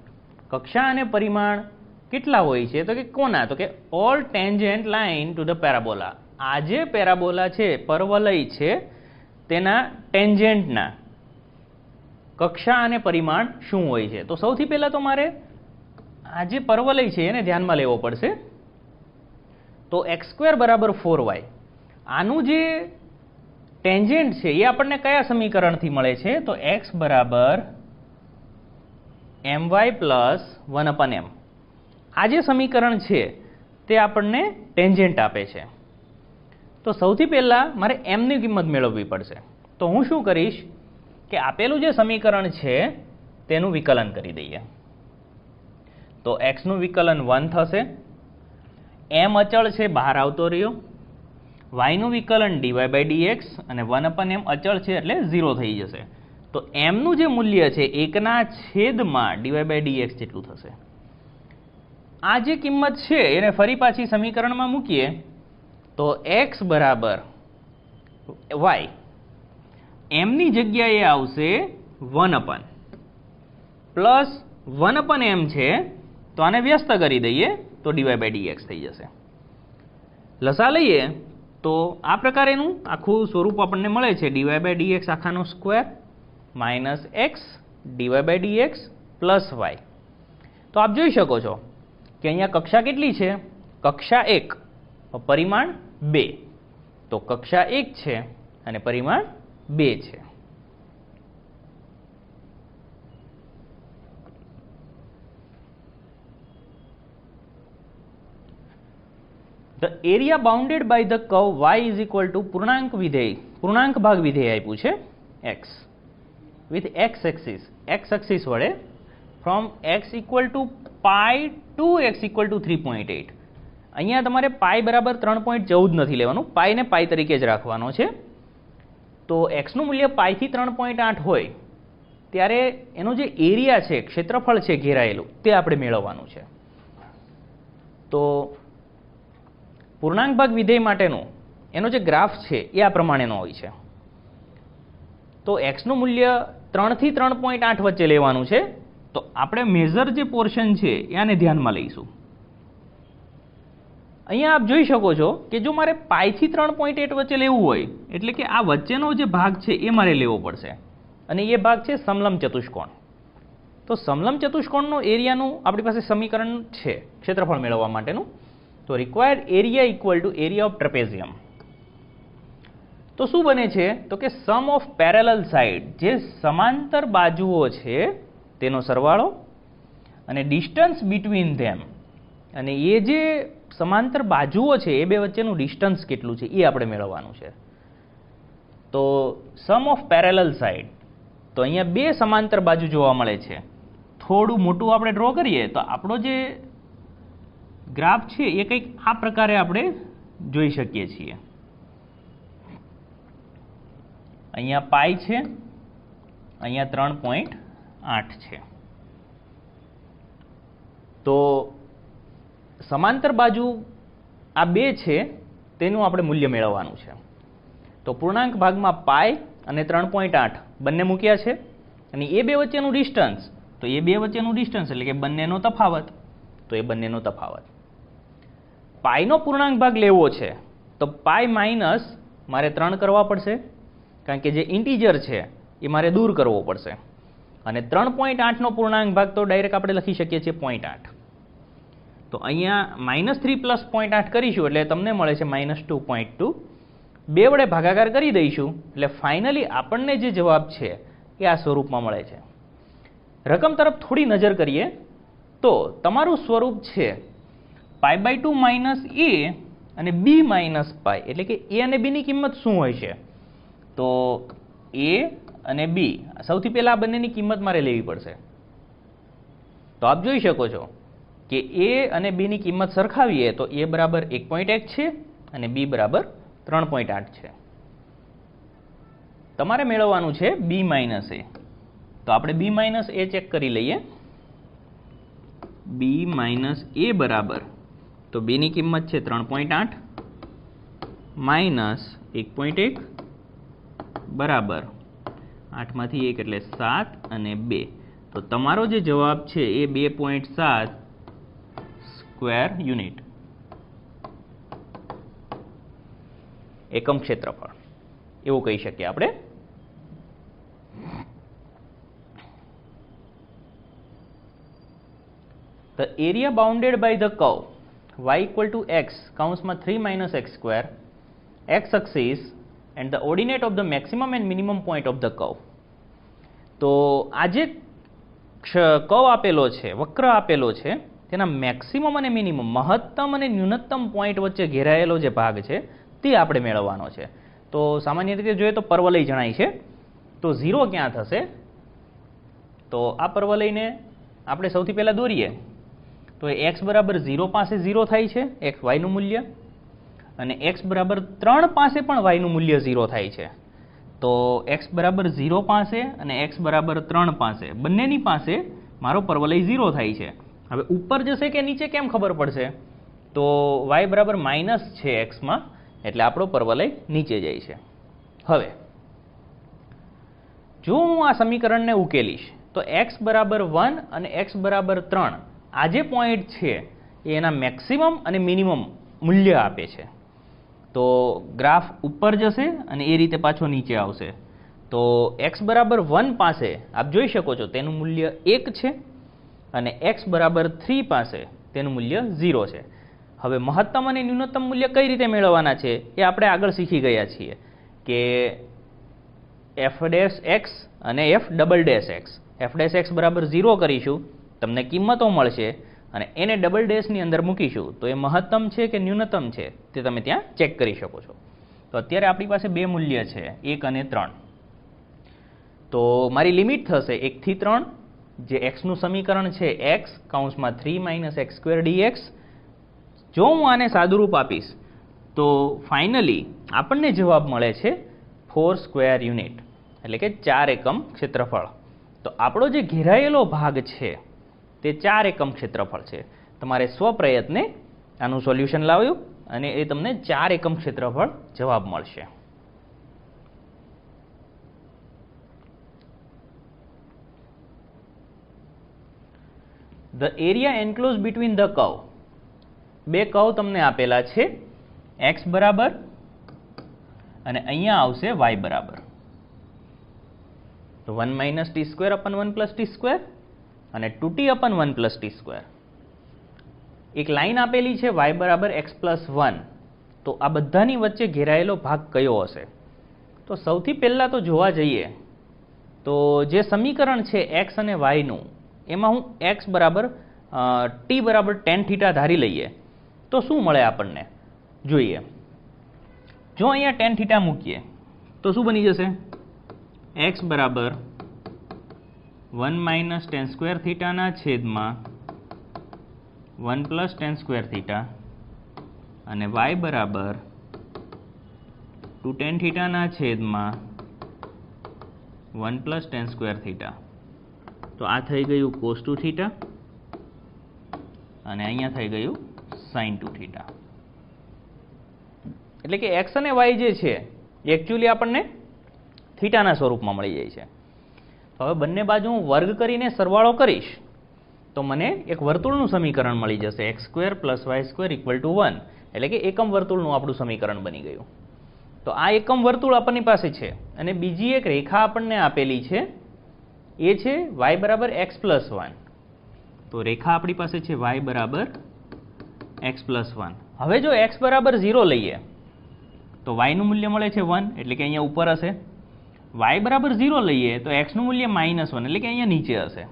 કક્ષા અને પરિમાણ કેટલા હોય છે? તો કે કોના? તો કે all tangent line to the parabola. આ જે પેરાબોલા છે, પરવલય છે, તેના ટેન્જન્ટના કક્ષા અને પરિમાણ શું હોય છે? તો સૌથી પહેલાં તો મારે આ જે પરવલય છે એને ધ્યાનમાં લેવો પડશે. તો x² બરાબર 4y, આનું જે ટેન્જન્ટ છે એ આપણને કયા સમીકરણથી મળે છે? તો x બરાબર my પ્લસ 1/m. આ જે સમીકરણ છે તે આપણને ટેન્જન્ટ આપે છે. તો સૌથી પહેલાં મારે m ની કિંમત મેળવવી પડશે. તો હું શું કરીશ કે આપેલું જે સમીકરણ છે તેનું વિકલન કરી દઈએ. તો x નું વિકલન 1 થશે, m અચળ છે બહાર આવતો રહ્યો, y નું વિકલન dy બાય dx અને 1/m અચળ છે એટલે 0 થઈ જશે. તો m નું જે મૂલ્ય છે 1/છેદમાં dy બાય dx જેટલું થશે. આ જે કિંમત છે એને ફરી પાછી સમીકરણમાં મૂકીએ તો x બરાબર y, m ની જગ્યાએ આવશે 1/, પ્લસ 1/m છે તો આને વ્યસ્ત કરી દઈએ તો dy બાય dx થઈ જશે. લસા લઈએ તો આ પ્રકારેનું આખું સ્વરૂપ આપણને મળે છે dy બાય dx આખાનો square minus x dy by dx plus y. તો આપ જોઈ શકો છો કે અહીંયા કક્ષા કેટલી છે? કક્ષા 1, પરિમાણ 2. તો કક્ષા 1 છે અને પરિમાણ 2 છે. The area bounded by the curve y is equal to પૂર્ણાંક વિધેય, પૂર્ણાંક ભાગ વિધેય આપ્યું છે x with x axis વડે from x equal to pi to x equal to 3.8. અહીંયા તમારે પાઈ બરાબર 3.14 નથી લેવાનું, પાઈને પાઈ તરીકે જ રાખવાનો છે. તો x નું મૂલ્ય પાઈથી 3.8 હોય ત્યારે એનો જે એરિયા છે, ક્ષેત્રફળ છે ઘેરાયેલું, તે આપણે મેળવવાનું છે. તો પૂર્ણાંક ભાગ વિધેય માટેનો એનો જે ગ્રાફ છે એ આ પ્રમાણેનો હોય છે. તો x નું મૂલ્ય 3 થી 3.8 વચ્ચે લેવાનું છે. તો આપણે મેજર જે પોર્શન છે આને ધ્યાનમાં લઈશું. અહીંયા આપ જોઈ શકો છો કે જો મારે પાઈથી 3.8 વચ્ચે લેવું હોય એટલે કે આ વચ્ચેનો જે ભાગ છે એ મારે લેવો પડશે અને એ ભાગ છે સમલંબ ચતુષ્કોણ. તો સમલંબ ચતુષ્કોણનો એરિયાનું આપણી પાસે સમીકરણ છે ક્ષેત્રફળ મેળવવા માટેનું. તો required area equal to area of trapezium. તો શું બને છે? તો કે સમ ઓફ પેરેલલ સાઇડ, જે સમાંતર બાજુઓ છે તેનો સરવાળો અને ડિસ્ટન્સ બિટવીન ધેમ, અને એ જે સમાંતર બાજુઓ છે એ બે વચ્ચેનું ડિસ્ટન્સ કેટલું છે એ આપણે મેળવવાનું છે. તો સમ ઓફ પેરેલલ સાઇડ, તો અહીંયા બે સમાંતર બાજુ જોવા મળે છે. થોડું મોટું આપણે ડ્રો કરીએ તો આપણો જે ગ્રાફ છે એ કંઈક આ પ્રકારે આપણે જોઈ શકીએ છીએ. અહીંયા પાઈ છે, અહીંયા 3.8 છે. તો સમાંતર બાજુ આ બે છે તેનું આપણે મૂલ્ય મેળવવાનું છે. તો પૂર્ણાંક ભાગમાં પાઈ અને 3.8 બંને મૂક્યા છે, અને એ બે વચ્ચેનું ડિસ્ટન્સ, તો એ બે વચ્ચેનું ડિસ્ટન્સ એટલે કે બંનેનો તફાવત, તો એ બંનેનો તફાવત. પાઈનો પૂર્ણાંક ભાગ લેવો છે તો પાઈ માઇનસ મારે 3 કરવા પડશે, કારણ કે જે ઇન્ટીજર છે એ મારે દૂર કરવો પડશે. અને 3.8નો પૂર્ણાંક ભાગ તો ડાયરેક્ટ આપણે લખી શકીએ છીએ 0.8. તો અહીંયા -3 + 0.8 કરીશું એટલે તમને મળે છે -2.2. 2 વડે ભાગાકાર કરી દઈશું એટલે ફાઇનલી આપણને જે જવાબ છે એ આ સ્વરૂપમાં મળે છે. રકમ તરફ થોડી નજર કરીએ તો તમારું સ્વરૂપ છે π/2 - a અને b - π, એટલે કે a અને b ની કિંમત શું હોય છે? તો a અને b, સૌથી પહેલા આ બંનેની કિંમત મારે લેવી પડશે. તો આપ જોઈ શકો છો કે a અને b ની કિંમત સરખાવીએ તો a બરાબર 1.1 છે અને b બરાબર 3.8 છે. તમારે મેળવવાનું છે b - a. તો આપણે b - a ચેક કરી લઈએ. b - a બરાબર, તો b ની કિંમત છે 3.8 માઇનસ 1.1 બરાબર 8 માંથી 1 એટલે 7 અને 2. તો તમારો જે જવાબ છે એ 2.7 સ્ક્વેર યુનિટ એકમ ક્ષેત્રફળ એવું કહી શકીએ આપણે. The area bounded by the curve y = x કૌંસમાં 3 - x square x axis and the ordinate of the maximum and minimum point of the curve. તો આ જે કર્વ આપેલો છે, વક્ર આપેલો છે, તેના મેક્સિમમ અને મિનિમમ, મહત્તમ અને ન્યૂનતમ પોઈન્ટ વચ્ચે ઘેરાયેલો જે ભાગ છે તે આપણે મેળવવાનો છે. તો સામાન્ય રીતે જોઈએ તો પર્વલય જણાય છે. તો 0 ક્યાં થશે? તો આ પર્વલયને આપણે સૌથી પહેલાં દોરીએ તો x બરાબર 0 પાસે 0 થાય છે, x yનું મૂલ્ય, અને x બરાબર 3 પાસે પણ yનું મૂલ્ય 0 થાય છે. તો x બરાબર 0 પાસે અને x બરાબર 3 પાસે બંનેની પાસે મારો પર્વલય 0 થાય છે. હવે ઉપર જશે કે નીચે કેમ ખબર પડશે? તો y બરાબર માઇનસ છે x માં, એટલે આપણો પર્વલય નીચે જાય છે. હવે જો હું આ સમીકરણને ઉકેલીશ તો x બરાબર 1 અને x બરાબર 3 આ જે પોઈન્ટ છે એ એના મેક્સિમમ અને મિનિમમ મૂલ્ય આપે છે. તો ગ્રાફ ઉપર જશે અને એ રીતે પાછો નીચે આવશે. તો x બરાબર 1 પાસે આપ જોઈ શકો છો તેનું મૂલ્ય 1 છે, અને x બરાબર 3 પાસે તેનું મૂલ્ય 0 છે. હવે મહત્તમ અને ન્યૂનતમ મૂલ્ય કઈ રીતે મેળવવાના છે એ આપણે આગળ શીખી ગયા છીએ કે f' x અને f''x. f'' બરાબર 0 કરીશું, તમને કિંમતો મળશે, અને એને ડબલ ડેશની અંદર મૂકીશું તો એ મહત્તમ છે કે ન્યૂનતમ છે તે તમે ત્યાં ચેક કરી શકો છો. તો અત્યારે આપણી પાસે બે મૂલ્ય છે, 1 અને 3. તો મારી લિમિટ થશે 1 થી 3, જે x નું સમીકરણ છે x કૌંસમાં 3 - x² dx. જો હું આને સાદુરૂપ આપીશ તો ફાઇનલી આપણને જવાબ મળે છે 4 સ્ક્વેર યુનિટ, એટલે કે 4 એકમ ક્ષેત્રફળ. તો આપણો જે ઘેરાયેલો ભાગ છે તે 4 એકમ ક્ષેત્રફળ છે. તમારે સ્વપ્રયત્ને આનું સોલ્યુશન લાવ્યું અને એ તમને 4 એકમ ક્ષેત્રફળ જવાબ મળશે. The area enclosed between the curve. બે કર્વ તમને આપેલા છે, x બરાબર અને અહીંયા આવશે y બરાબર. તો 1 - t² / 1 + t² અને 2t / 1 + t². એક લાઈન આપેલી છે y બરાબર x + 1. તો આ બધાની વચ્ચે ઘેરાયેલો ભાગ કયો હશે? તો સૌથી પહેલાં તો જોવા જઈએ તો જે સમીકરણ છે x અને yનું, એમાં હું x બરાબર t બરાબર tan θ ધારી લઈએ તો શું મળે આપણને જોઈએ. જો અહીંયા tan θ મૂકીએ તો શું બની જશે? x બરાબર 1 - tan² θ ના છેદમાં 1 + tan² θ અને y બરાબર 2 tan θ ના છેદમાં 1 + tan² θ. તો આ થઈ ગયું cos 2θ અને અહીંયા થઈ ગયું sin 2θ. એટલે કે x અને y જે છે એ એકચ્યુઅલી આપણને થીટાના સ્વરૂપમાં મળી જાય છે. તો હવે બંને બાજુ હું વર્ગ કરીને સરવાળો કરીશ તો મને એક વર્તુળનું સમીકરણ મળી જશે x² + y² = 1. એટલે કે એકમ વર્તુળનું આપણું સમીકરણ બની ગયું. તો આ એકમ વર્તુળ આપણની પાસે છે અને બીજી એક રેખા આપણને આપેલી છે એ છે y = x + 1. તો રેખા આપણી પાસે છે y = x + 1. હવે જો x = 0 લઈએ તો y નું મૂલ્ય મળે છે 1, એટલે કે અહીંયા ઉપર હશે. y = 0 લઈએ તો x નું મૂલ્ય -1, એટલે કે અહીંયા નીચે હશે.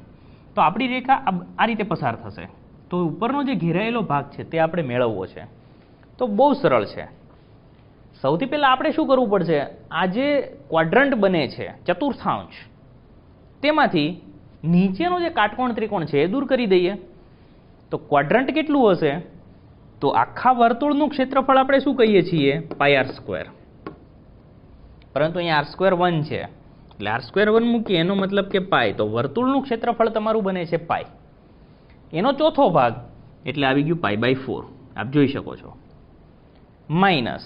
તો આપણી રેખા આ રીતે પસાર થશે. તો ઉપરનો જે ઘેરાયેલો ભાગ છે તે આપણે મેળવવો છે. તો બહુ સરળ છે. સૌથી પહેલાં આપણે શું કરવું પડશે, આ જે ક્વાડ્રન્ટ બને છે ચતુર્થાંશ, તેમાંથી નીચેનો જે કાટકોણ ત્રિકોણ છે એ દૂર કરી દઈએ. તો ક્વાડ્રન્ટ કેટલું હશે, તો આખા વર્તુળનું ક્ષેત્રફળ આપણે શું કહીએ છીએ, πr². પરંતુ અહીંયા r² 1 છે, એટલે r² 1 મૂકીએ એનો મતલબ કે પાઈ. તો વર્તુળનું ક્ષેત્રફળ તમારું બને છે પાઈ. એનો ચોથો ભાગ એટલે આવી ગયું π/4. આપ જોઈ શકો છો. માઇનસ,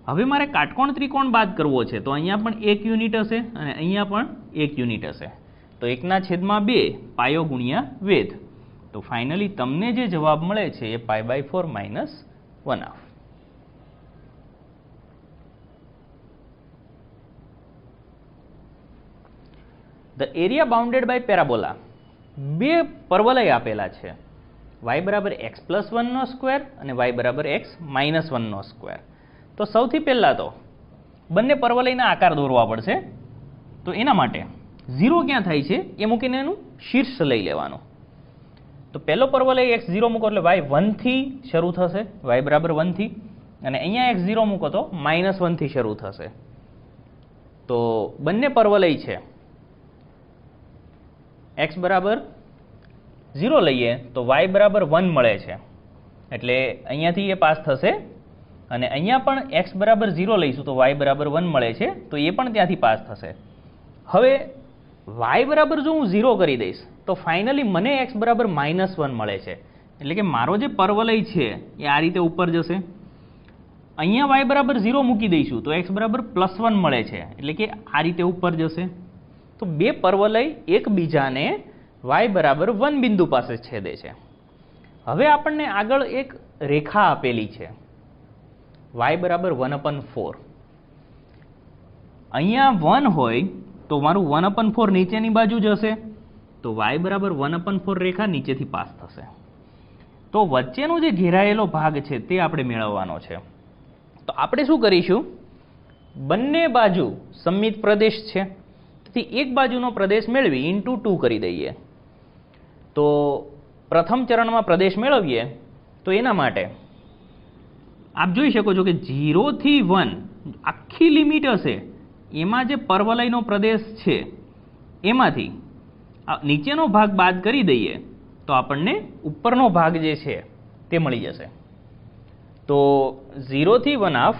હવે મારે કાટકોણ ત્રિકોણ બાદ કરવો છે તો અહીંયા પણ 1 યુનિટ હશે અને અહીંયા પણ 1 યુનિટ હશે. તો 1/2 પાયો ગુણ્યા વેધ. તો ફાઇનલી તમને જે જવાબ મળે છે એ π/4 - 1/2. The area bounded by parabola. બે પરવલય આપેલા છે, y = x + 1² અને y = x - 1². તો સૌથી પહેલાં તો બંને પરવલયના આકાર દોરવા પડશે. તો એના માટે 0 ક્યાં થાય છે એ મૂકીને એનું શીર્ષ લઈ લેવાનું. તો પહેલો પરવલય x0 મૂકો એટલે y 1 થી શરૂ થશે, y = 1 થી, અને અહીંયા x0 મૂકો તો -1 થી શરૂ થશે. તો બંને પરવલય છે, x = 0 લઈએ તો y = 1 મળે છે, એટલે અહીંયાથી એ પાસ થશે. અને અહીંયા પણ x = 0 લઈશું તો y = 1 મળે છે, તો એ પણ ત્યાંથી પાસ થશે. હવે y બરાબર જો હું 0 કરી દઈશ તો ફાઇનલી મને x = -1 મળે છે. એટલે કે મારો જે પરવલય છે એ આ રીતે ઉપર જશે. અહીંયા y = 0 મૂકી દઈશું તો x = +1 મળે છે, એટલે કે આ રીતે ઉપર જશે. તો બે પરવલય એકબીજાને y = 1 બિંદુ પાસે છેદે છે. હવે આપણને આગળ એક રેખા આપેલી છે y = 1/4. અહીંયા 1 હોય તો મારું 1/4 નીચેની બાજુ જશે, તો y = 1/4 રેખા નીચેથી પાસ થશે. તો વચ્ચેનો જે ઘેરાયેલો ભાગ છે તે આપણે મેળવવાનો છે. તો આપણે શું કરીશું, બંને બાજુ સમમિત પ્રદેશ છે, તેથી એક બાજુનો પ્રદેશ મેળવી × 2 કરી દઈએ. તો પ્રથમ ચરણમાં પ્રદેશ મેળવીએ તો એના માટે આપ જોઈ શકો છો કે 0 થી 1 આખી લિમિટ હશે, એમાં જે પરવલયનો પ્રદેશ છે એમાંથી નીચેનો ભાગ બાદ કરી દઈએ તો આપણને ઉપરનો ભાગ જે છે તે મળી જશે. તો 0 થી 1/2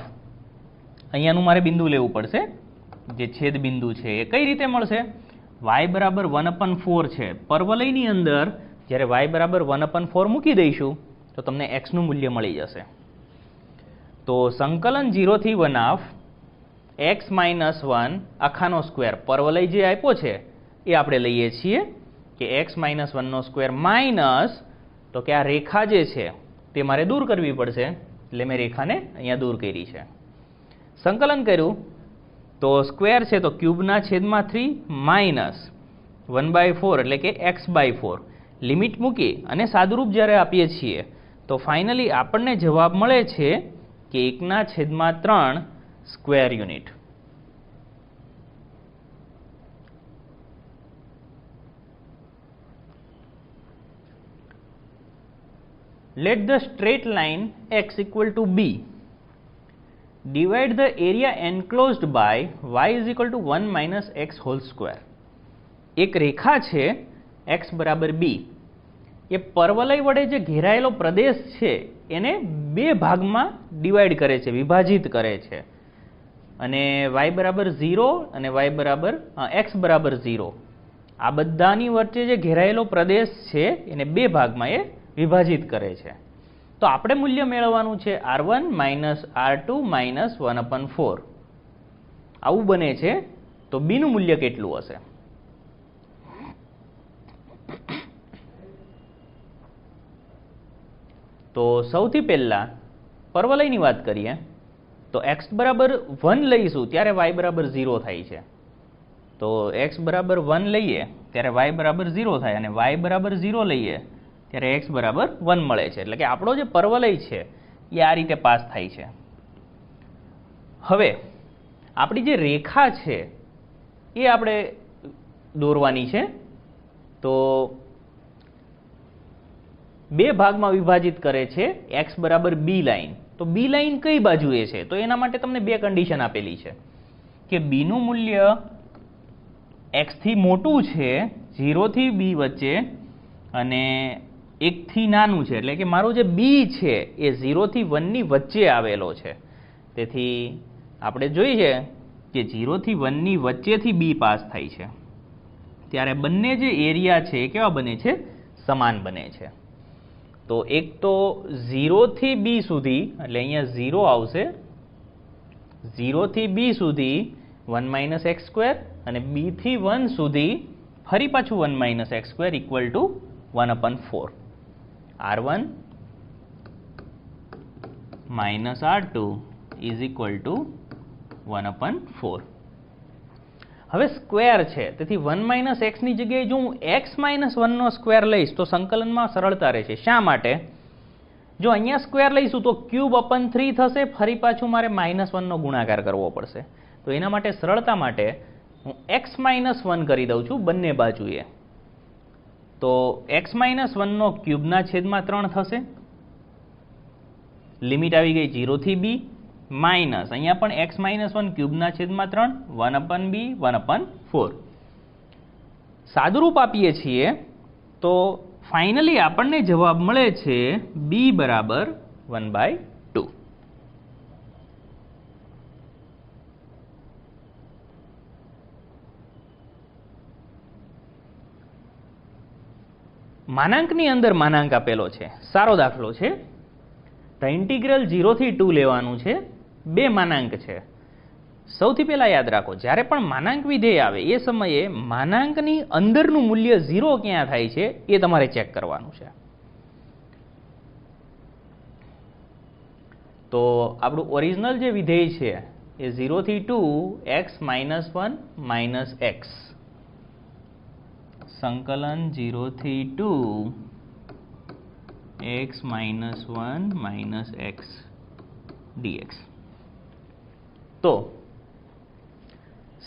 અહીંયાનું મારે બિંદુ લેવું પડશે, જે છેદ બિંદુ છે એ કઈ રીતે મળશે, y = 1/4 છે. પરવલયની અંદર જ્યારે y = 1/4 મૂકી દઈશું તો તમને x નું મૂલ્ય મળી જશે. તો સંકલન 0 થી 1/2 x - 1 આખાનો સ્ક્વેર, પરવલય જે આપ્યો છે એ આપણે લઈએ છીએ કે x - 1² માઇનસ, તો કે આ રેખા જે છે તે મારે દૂર કરવી પડશે, એટલે મેં રેખાને અહીંયા દૂર કરી છે. સંકલન કર્યું તો સ્ક્વેર છે તો ક્યુબના છેદમાં 3 માઇનસ 1/4 એટલે કે x/4. લિમિટ મૂકી અને સાદુરૂપ જ્યારે આપીએ છીએ તો ફાઇનલી આપણને જવાબ મળે છે કે 1/3 square unit. Let the straight line x = b divide the area enclosed by y = 1 - x². એક રેખા છે x = b, એ પરવલય વડે જે ઘેરાયેલો પ્રદેશ છે એને બે ભાગમાં ડિવાઈડ કરે છે, વિભાજિત કરે છે. અને y = 0 અને x = 0 આ બધાની વચ્ચે જે ઘેરાયેલો પ્રદેશ છે એને બે ભાગમાં એ વિભાજિત કરે છે. તો આપણે મૂલ્ય મેળવવાનું છે R1 - R2 - 1/4. આવું બને છે. તો બીનું મૂલ્ય કેટલું હશે? તો સૌથી પહેલા પરવલયની વાત કરીએ તો x બરાબર 1 લઈશું ત્યારે y બરાબર 0 થાય છે. તો x બરાબર 1 લઈએ ત્યારે y બરાબર 0 થાય અને y બરાબર 0 લઈએ ત્યારે x બરાબર 1 મળે છે. એટલે કે આપણો જે પરવલય છે એ આ રીતે પાસ થાય છે. હવે આપણી જે રેખા છે એ આપણે દોરવાની છે. તો બે ભાગમાં વિભાજિત કરે છે x બરાબર b લાઈન. તો b લાઈન કઈ બાજુએ છે? તો એના માટે તમને બે કન્ડિશન આપેલી છે કે b નું મૂલ્ય x થી મોટું છે 0 થી b વચ્ચે અને 1 થી નાનું છે. એટલે કે મારું જે b છે એ 0 થી 1 ની વચ્ચે આવેલો છે. તેથી આપણે જોઈએ કે 0 થી 1 ની વચ્ચેથી b પાસ થાય છે ત્યારે બંને જે એરિયા છે એ કેવા બને છે? સમાન બને છે. તો એક તો 0 થી b સુધી એટલે અહીંયા 0 આવશે, 0 થી b સુધી 1 - x² અને b થી 1 સુધી ફરી પાછું 1 - x² = 1/4. R1 - R2 = 1/4. હવે સ્ક્વેર છે તેથી 1 - x ની જગ્યાએ જો હું x - 1 નો સ્ક્વેર લઈશ તો સંકલનમાં સરળતા રહેશે. શા માટે? જો અહીંયા સ્ક્વેર લઈશું તો ³/3 થશે, ફરી પાછું મારે -1 નો ગુણાકાર કરવો પડશે. તો એના માટે સરળતા માટે હું x - 1 કરી દઉં છું બંને બાજુએ. તો x - 1 નો ³/3 થશે. લિમિટ આવી ગઈ 0 થી b માઇનસ અહીંયા પણ x - 1 ³/3 1/b 1/4. સાદુરૂપ આપીએ છીએ તો ફાઇનલી આપણને જવાબ મળે છે b બરાબર 1/2. માનાંકની અંદર માનાંક આપેલો છે. સારો દાખલો છે. તો ઇન્ટિગ્રલ 0 થી 2 લેવાનું છે. બે માનાંક છે. સૌથી પહેલા યાદ રાખો જ્યારે પણ માનાંક વિધેય આવે એ સમયે માનાંકની અંદરનું મૂલ્ય 0 ક્યાં થાય છે એ તમારે ચેક કરવાનું છે. તો આપણું ઓરિજિનલ જે વિધેય છે એ 0 થી 2 x - 1 - x સંકલન 0 થી 2 x - 1 - x dx. તો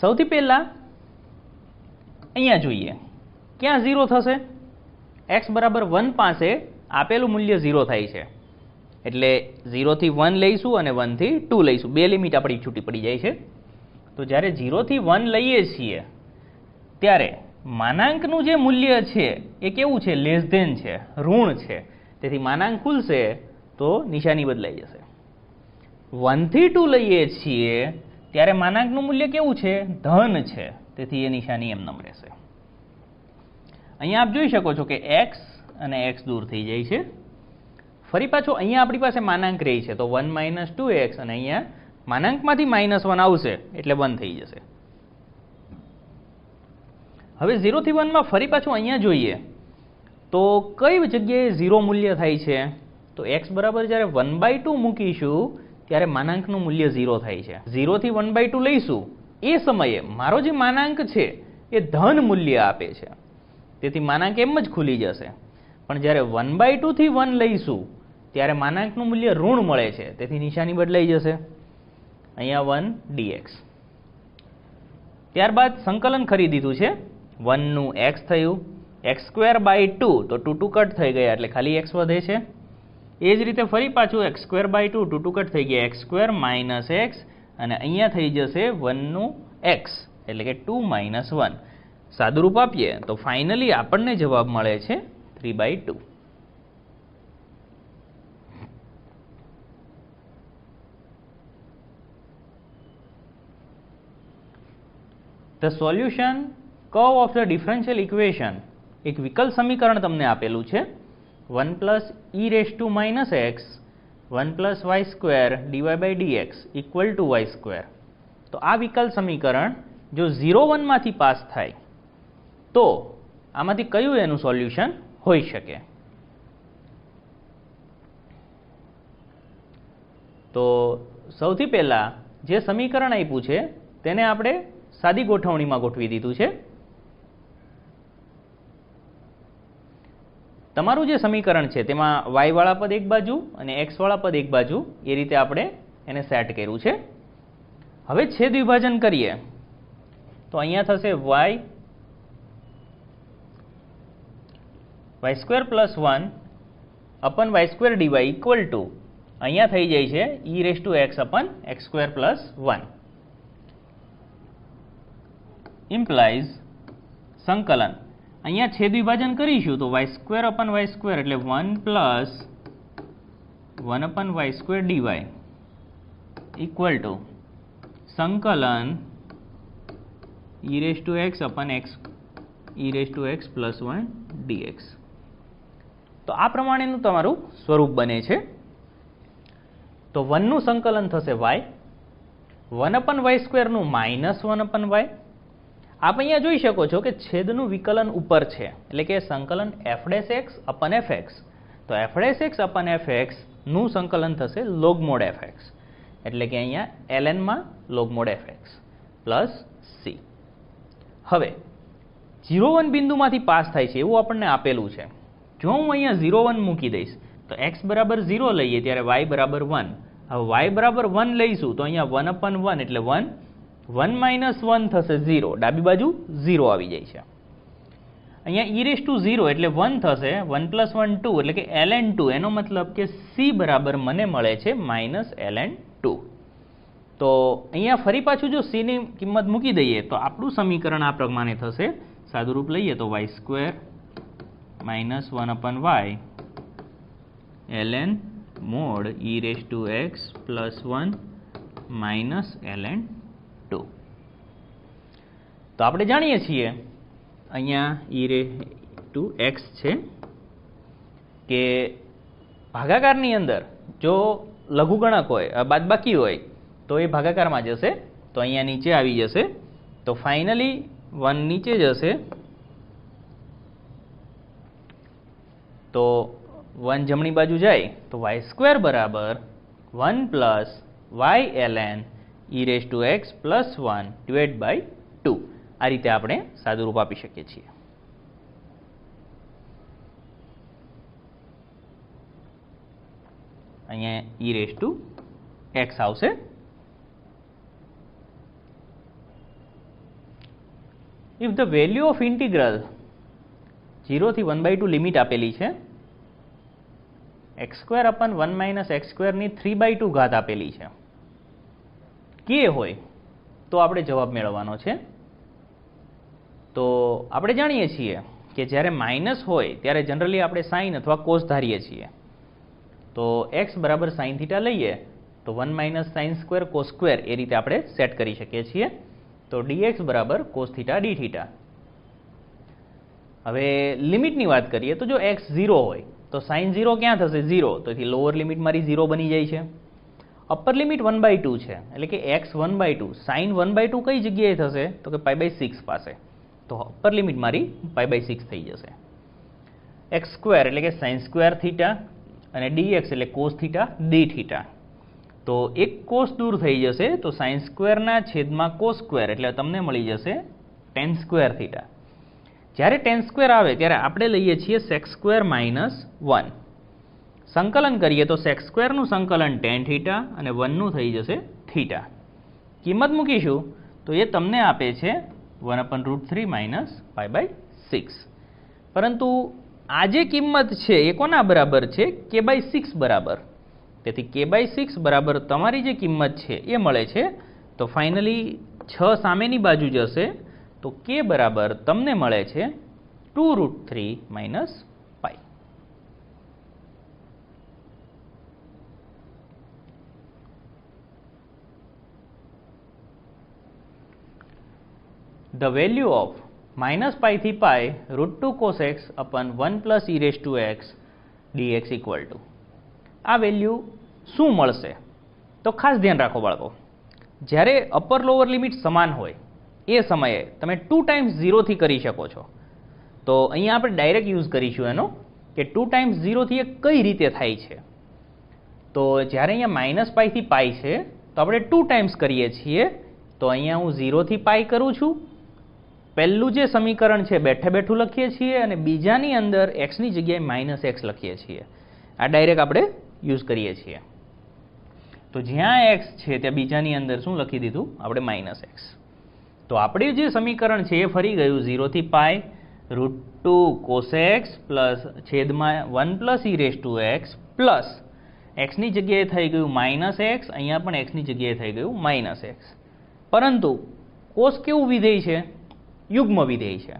સૌથી પહેલા અહીંયા જોઈએ ક્યાં 0 થશે? x બરાબર 1 પાસે આપેલું મૂલ્ય 0 થાય છે એટલે 0 થી 1 લઈશું અને 1 થી 2 લઈશું. બે લિમિટ આપણી છૂટી પડી જાય છે. તો જ્યારે 0 થી 1 લઈએ છીએ ત્યારે માનાંકનું જે મૂલ્ય છે એ કેવું છે? લેસ ધેન છે, ઋણ છે. તેથી માનાંક ખુલશે તો નિશાની બદલાઈ જશે. 1 થી 2 લઈએ છીએ ત્યારે માનાંકનું મૂલ્ય કેવું છે? ધન છે. તેથી એ નિશાની એમનેમ રહેશે. અહીંયા આપ જોઈ શકો છો કે x અને x દૂર થઈ જાય છે. ફરી પાછો અહીંયા આપણી પાસે માનાંક રહી છે તો 1 - 2x અને અહીંયા માનાંકમાંથી -1 આવશે એટલે 1 થઈ જશે. હવે 0 થી 1 માં ફરી પાછું અહીંયા જોઈએ તો કઈ જગ્યાએ 0 મૂલ્ય થાય છે? તો x બરાબર જ્યારે 1/2 મૂકીશું ત્યારે માનાંકનું મૂલ્ય 0 થાય છે. 0 થી 1/2 લઈશું એ સમયે મારો જે માનાંક છે એ ધન મૂલ્ય આપે છે તેથી માનાંક એમ જ ખુલી જશે. પણ જ્યારે 1/2 થી 1 લઈશું ત્યારે માનાંકનું મૂલ્ય ઋણ મળે છે તેથી નિશાની બદલાઈ જશે. અહીંયા 1 dx. ત્યારબાદ સંકલન કરી દીધું છે. 1 નું x થયું, x²/2 તો 2 2 કટ થઈ ગયા એટલે ખાલી x વધે છે. એ જ રીતે ફરી પાછું x²/2 2 2 કટ થઈ ગયા x² - x અને અહીંયા થઈ જશે 1 નું x એટલે કે 2 - 1. સાદુરૂપ આપીએ તો ફાઇનલી આપણને જવાબ મળે છે 3/2. The solution curve of the differential equation એક વિકલ સમીકરણ તમને આપેલું છે 1 plus e raise to minus x 1 plus y square dy by dx equal to y square. તો આ વિકલ સમીકરણ જો 0 1 માંથી પાસ થાય તો આમાંથી કયું એનું સોલ્યુશન હોઈ શકે? તો સૌથી પહેલાં જે સમીકરણ આપ્યું છે તેને આપણે સાદી ગોઠવણીમાં ગોઠવી દીધું છે. તમારું જે સમીકરણ છે તેમાં y વાળા પદ એક બાજુ અને x વાળા પદ એક બાજુ એ રીતે આપણે એને સેટ કર્યું છે. હવે છેદ વિભાજન કરીએ તો અહીંયા થશે y square plus 1 upon y square dy equal to અહીંયા થઈ જાય છે e raise to x upon x square plus 1 implies સંકલન. અહીંયા છેદ વિભાજન કરીશું તો y square upon y square એટલે 1 plus 1 upon y square dy equal to સંકલન e raise to x upon x e raise to x plus 1 dx. તો આ પ્રમાણેનું તમારું સ્વરૂપ બને છે. તો 1 નું સંકલન થશે y, 1 upon Y સ્ક્વેરનું minus 1 upon Y. આપ અહીંયા જોઈ શકો છો કે છેદનું વિકલન ઉપર છે એટલે કે સંકલન f ડેશ x અપન fx. તો f ડેશ x અપન fx નું સંકલન થશે log mod fx એટલે કે અહીંયા ln માં log mod fx plus c. હવે 0 1 બિંદુમાંથી પાસ થાય છે એવું આપણને આપેલું છે. જો હું અહીંયા 0 1 મૂકી દઈશ તો x બરાબર 0 લઈએ ત્યારે y બરાબર 1. હવે y બરાબર 1 લઈશું તો અહીંયા 1 અપન 1 એટલે 1 1 માઇનસ 1 થશે 0, ડાબી બાજુ 0 આવી જાય છે. અહીંયા ઈ રેસ ટુ 0 એટલે 1 થશે, 1 પ્લસ 1 2 એટલે કે ln 2. એનો મતલબ કે c બરાબર મને મળે છે માઇનસ ln 2. તો અહીંયા ફરી પાછું જો c ની કિંમત મૂકી દઈએ તો આપણું સમીકરણ આ પ્રમાણે થશે. સાદું રૂપ લઈએ તો y square minus 1 upon y ln mod e raise to x plus 1 minus ln 2. તો આપણે જાણીએ છીએ અહીંયા ઈ રે ટુ એક્સ છે કે ભાગાકારની અંદર જો લઘુગણક હોય બાદબાકી હોય તો એ ભાગાકારમાં જશે તો અહીંયા નીચે આવી જશે. તો ફાઇનલી 1 નીચે જશે તો 1 જમણી બાજુ જાય તો વાય સ્ક્વેર બરાબર 1 plus y ln e raise to x plus 1 divide by 2. આ રીતે આપણે સાદું રૂપ આપી શકીએ છીએ. અહીંયા ઈ રેસ ટુ એક્સ આવશે. If the value of integral 0 થી 1/2 લિમિટ આપેલી છે, x square upon 1 minus x સ્ક્વેરની 3/2 ઘાત આપેલી છે, કે હોય તો આપણે જવાબ મેળવવાનો છે. તો આપણે જાણીએ છીએ કે જ્યારે માઇનસ હોય ત્યારે જનરલી આપણે સાઇન અથવા કોસ ધારીએ છીએ. તો x બરાબર સાઇન થીટા લઈએ તો 1 minus sine square cos square એ રીતે આપણે સેટ કરી શકીએ છીએ. તો dx બરાબર કોસ થીટા ડી થીટા. હવે લિમિટની વાત કરીએ તો જો x 0 હોય તો સાઇન 0 ક્યાં થશે 0, તો એથી લોઅર લિમિટ મારી 0 બની જાય છે. અપર લિમિટ 1/2 છે એટલે કે x 1/2 સાઇન 1/2 કઈ જગ્યાએ થશે તો કે π/6 પાસે. તો અપર લિમિટ મારી π/6 થઈ જશે. એક્સ સ્ક્વેર એટલે કે સાઇન સ્ક્વેર થીટા અને dx એટલે કોસ થીટા ડી થીટા. તો એક કોસ દૂર થઈ જશે તો સાઇન સ્ક્વેરના છેદમાં કોસ સ્ક્વેર એટલે તમને મળી જશે ટેન સ્ક્વેર થીટા. જ્યારે ટેન સ્ક્વેર આવે ત્યારે આપણે લઈએ છીએ સેક સ્ક્વેર માઇનસ 1. સંકલન કરીએ તો સેક સ્ક્વેરનું સંકલન ટેન થીટા અને 1નું થઈ જશે થીટા. કિંમત મૂકીશું તો એ તમને આપે છે 1/√3 માઇનસ π/6. પરંતુ આ જે કિંમત છે એ કોના બરાબર છે k/6 બરાબર. તેથી k/6 બરાબર તમારી જે કિંમત છે એ મળે છે. તો ફાઇનલી 6 સામેની બાજુ જશે તો k બરાબર તમને મળે છે 2√3 minus π. The value of minus pi થી pi √2 cos x upon 1 plus e raised to x dx equal to આ વેલ્યુ શું મળશે? તો ખાસ ધ્યાન રાખો બાળકો, જ્યારે અપર લોઅર લિમિટ સમાન હોય એ સમયે તમે 2 ટાઈમ્સ 0 થી કરી શકો છો. તો અહીંયા આપણે ડાયરેક્ટ યુઝ કરીશું એનો કે 2 ટાઈમ્સ 0 થી એ કઈ રીતે થાય છે. તો જ્યારે અહીંયા માઇનસ પાઈ થી પાઈ છે તો આપણે 2 ટાઈમ્સ કરીએ છીએ. તો અહીંયા હું 0 થી પાઈ કરું છું. પહેલું જે સમીકરણ છે બેઠે બેઠું લખીએ છીએ અને બીજાની અંદર એક્સની જગ્યાએ માઇનસ એક્સ લખીએ છીએ. આ ડાયરેક્ટ આપણે યુઝ કરીએ છીએ. તો જ્યાં એક્સ છે ત્યાં બીજાની અંદર શું લખી દીધું આપણે માઇનસ એક્સ. તો આપણે જે સમીકરણ છે એ ફરી ગયું 0 થી પાઈ √2 cos x પ્લસ છેદમાં 1 plus e raise to x plus એક્સની જગ્યાએ થઈ ગયું માઇનસ એક્સ, અહીંયા પણ એક્સની જગ્યાએ થઈ ગયું માઇનસ એક્સ. પરંતુ કોસ કેવું વિધેય છે? યુગ્મ વિધેય છે.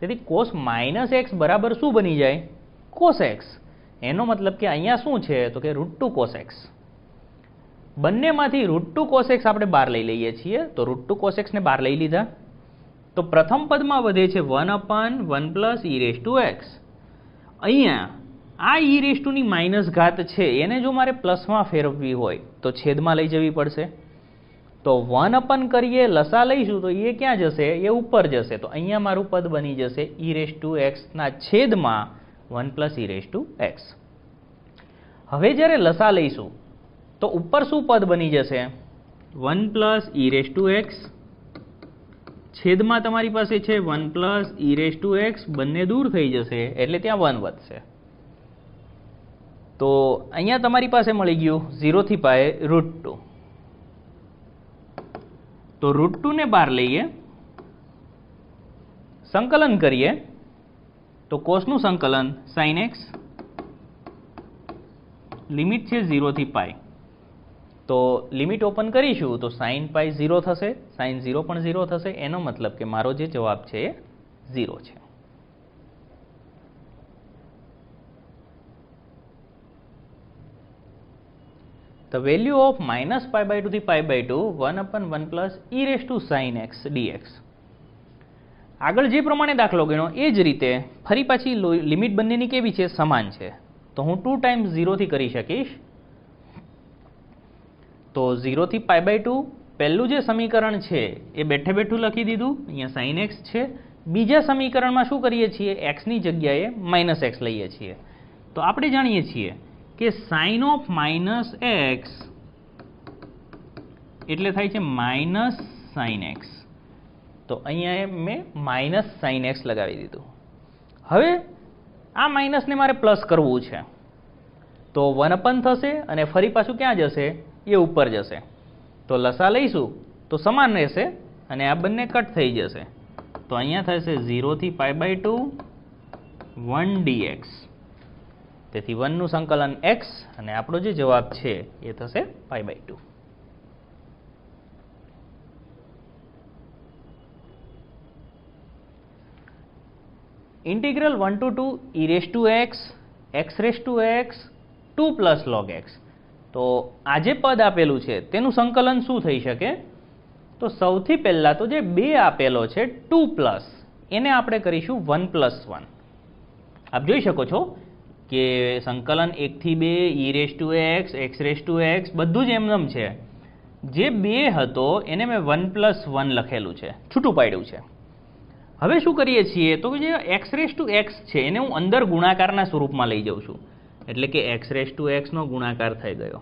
તેથી કોસ માઇનસ એક્સ બરાબર શું બની જાય? Cos x. એનો મતલબ કે અહીંયા શું છે તો કે √2 cos x. બંનેમાંથી √2 cos x આપણે બહાર લઈ લઈએ છીએ. તો √2 cos x ને બહાર લઈ લીધા. તો પ્રથમ પદમાં વધે છે 1/1 plus e raise to x. અહીંયા આ e રેઝ ટુ ની માઇનસ ઘાત છે એને જો મારે પ્લસમાં ફેરવવી હોય તો છેદમાં લઈ જવી પડશે. તો 1 કરીએ લસા લઈશું તો એ ક્યાં જશે? એ ઉપર જશે. તો અહીંયા મારું પદ બની જશે e રેઝ ટુ એક્સ ના છેદમાં 1 plus e raise to x. હવે જ્યારે લસા લઈશું તો ઉપર શું પદ બની જશે? 1 plus e raise to x છેદમાં તમારી પાસે છે 1 plus e raise to x. બંને દૂર થઈ જશે એટલે ત્યાં 1 વધશે. તો અહીંયા તમારી પાસે મળી ગયું 0 થી પાઈ √2. તો √2 ને બહાર લઈએ, સંકલન કરીએ તો કોસનું સંકલન sin x, લિમિટ છે 0 થી પાઈ. તો લિમિટ ઓપન કરીશું તો sin પાઈ 0 થશે, sin 0 પણ 0 થશે. એનો મતલબ કે મારો જે જવાબ છે એ 0 છે. The value of minus pi by 2 થી pi by 2 1/1 plus e raised to sin x dx. આગળ જે પ્રમાણે દાખલો ગણ્યો એ જ રીતે ફરી પાછી લિમિટ બંનેની કેવી છે? સમાન છે. તો હું 2 ટાઈમ્સ 0 થી કરી શકીશ. તો 0 થી pi by 2 પહેલું જે સમીકરણ છે એ બેઠે બેઠું લખી દીધું. અહીંયા sin x છે. બીજા સમીકરણમાં શું કરીએ છીએ? x ની જગ્યાએ માઇનસ x લઈએ છીએ. તો આપણે જાણીએ છીએ કે સાઇન ઓફ માઇનસ એક્સ એટલે થાય છે માઇનસ સાઇન એક્સ. તો અહીંયા મેં માઇનસ સાઇન એક્સ લગાવી દીધું. હવે આ માઇનસને મારે પ્લસ કરવું છે તો 1 થશે અને ફરી પાછું ક્યાં જશે? એ ઉપર જશે. તો લસા લઈશું તો સમાન રહેશે અને આ બંને કટ થઈ જશે. તો અહીંયા થશે 0 થી પાઈ બાય 2 1 dx. તેથી 1 નું સંકલન x અને આપણો જે જવાબ છે એ થશે pi by 2. Integral 1 to 2 e raise to x x raise to x 2 plus log x. તો આ જે પદ આપેલું છે તેનું સંકલન શું થઈ શકે? તો સૌથી પહેલા તો જે 2 આપેલો છે 2 પ્લસ એને આપણે કરીશું 1 પ્લસ 1. આપ જોઈ શકો છો કે સંકલન 1 થી 2 e raise to x x raise to x બધું જ એમનેમ છે. જે 2 હતો એને મેં 1 પ્લસ 1 લખેલું છે, છૂટું પાડ્યું છે. હવે શું કરીએ છીએ તો જે x રેઝ ટુ એક્સ છે એને હું અંદર ગુણાકારના સ્વરૂપમાં લઈ જાઉં છું. એટલે કે x રેઝ ટુ એક્સ નો ગુણાકાર થઈ ગયો.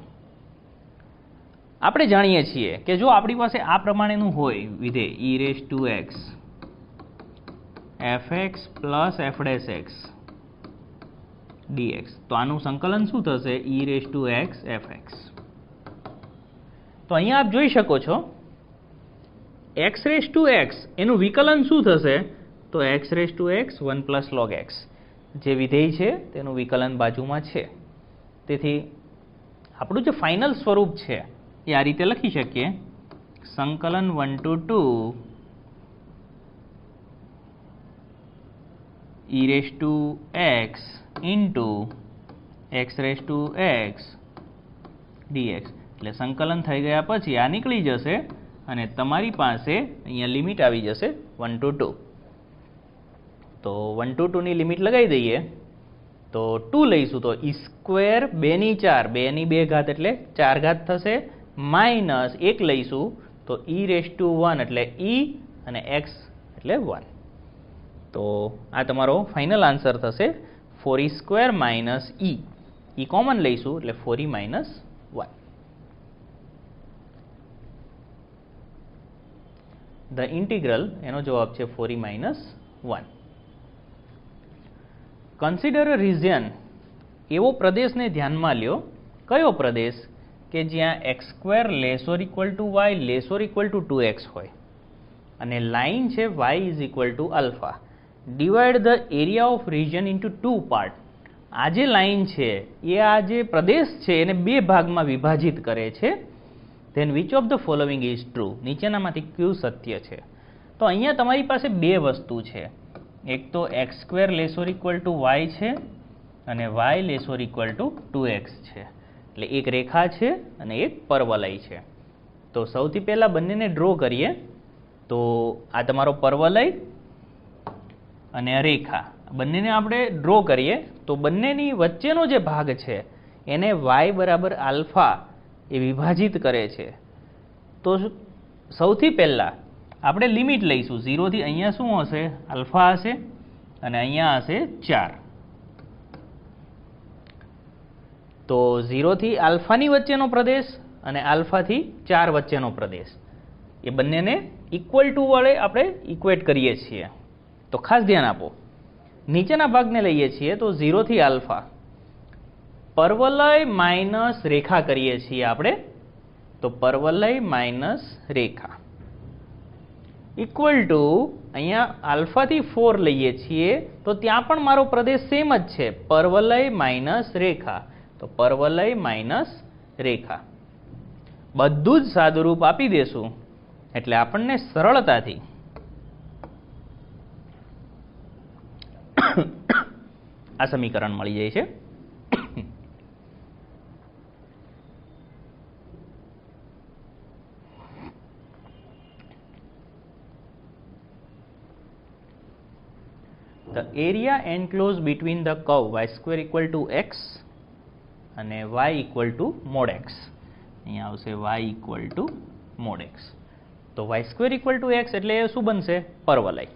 આપણે જાણીએ છીએ કે જો આપણી પાસે આ પ્રમાણેનું હોય વિધેય e raise to X fx plus f dash x dx, તો આનું સંકલન શું થશે? e raise to X fx. તો અહીંયા આપ જોઈ શકો છો x રેઝ ટુ એક્સ એનું વિકલન શું થશે? તો x રેઝ ટુ એક્સ 1 પ્લસ log x. જે વિધેય છે તેનું વિકલન બાજુમાં છે. તેથી આપણું જે ફાઇનલ સ્વરૂપ છે એ આ રીતે લખી શકીએ. સંકલન 1 to 2 e raise to X into x raise to X dx. એટલે સંકલન થઈ ગયા પછી આ નીકળી જશે અને તમારી પાસે અહીંયા લિમિટ આવી જશે 1 to 2. તો 1 to 2 ની લિમિટ લગાવી દઈએ તો 2 લઈશું તો ઈ સ્ક્વેર 2 ની 4, 2 ની 2 ઘાત એટલે 4 ઘાત થશે, માઇનસ 1 લઈશું તો ઈ રેઝ ટુ 1 એટલે ઈ અને એક્સ એટલે 1. તો આ તમારો ફાઇનલ આન્સર થશે 4e સ્ક્વેર માઇનસ ઈ કોમન લઈશું એટલે 4e માઇનસ 1. ધ ઇન્ટિગ્રલ એનો જવાબ છે 4e માઇનસ 1. કન્સિડર અ રિજિયન, એવો પ્રદેશને ધ્યાનમાં લ્યો, કયો પ્રદેશ કે જ્યાં X square less or equal to Y less or equal to 2x હોય અને લાઇન છે y is equal to alpha. Divide the area of region into 2 part. આ જે લાઇન છે એ આ જે પ્રદેશ છે એને 2 ભાગમાં વિભાજિત કરે છે. Then which of the following is true, નીચેનામાંથી કયું સત્ય છે? તો અહીંયા તમારી પાસે 2 વસ્તુ છે, એક તો X square less or equal to Y છે અને Y less or equal to 2x છે. એટલે એક રેખા છે અને એક પરવલય છે. તો સૌથી પહેલાં બંનેને ડ્રો કરીએ. તો આ તમારો પરવલય અને આ રેખા, બંનેને આપણે ડ્રો કરીએ તો બંનેની વચ્ચેનો જે ભાગ છે એને y બરાબર આલ્ફા એ વિભાજિત કરે છે. તો સૌથી પહેલાં આપણે લિમિટ લઈશું. 0 થી અહીંયા શું હશે? આલ્ફા હશે અને અહીંયા હશે 4. તો 0 થી આલ્ફાની વચ્ચેનો પ્રદેશ અને આલ્ફાથી 4 વચ્ચેનો પ્રદેશ એ બંનેને ઇક્વલ ટુ વડે આપણે ઇક્વેટ કરીએ છીએ. તો ખાસ ધ્યાન આપો, નીચેના ભાગને લઈએ છીએ તો 0 થી આલ્ફા પરવલય માઇનસ રેખા કરીએ છીએ આપણે. તો પરવલય માઇનસ રેખા ઇક્વલ ટુ અહીંયા આલ્ફાથી 4 લઈએ છીએ તો ત્યાં પણ મારો પ્રદેશ સેમ જ છે, પરવલય માઇનસ રેખા. તો પરવલય માઇનસ રેખા બધું જ સાદુરૂપ આપી દેશું એટલે આપણને સરળતાથી આ સમીકરણ મળી જાય છે. The area enclosed between the curve y square equal to x અને y equal to mod x. અહીંયા આવશે y equal to mod x. તો y square equal to x એટલે એ શું બનશે? પરવલય.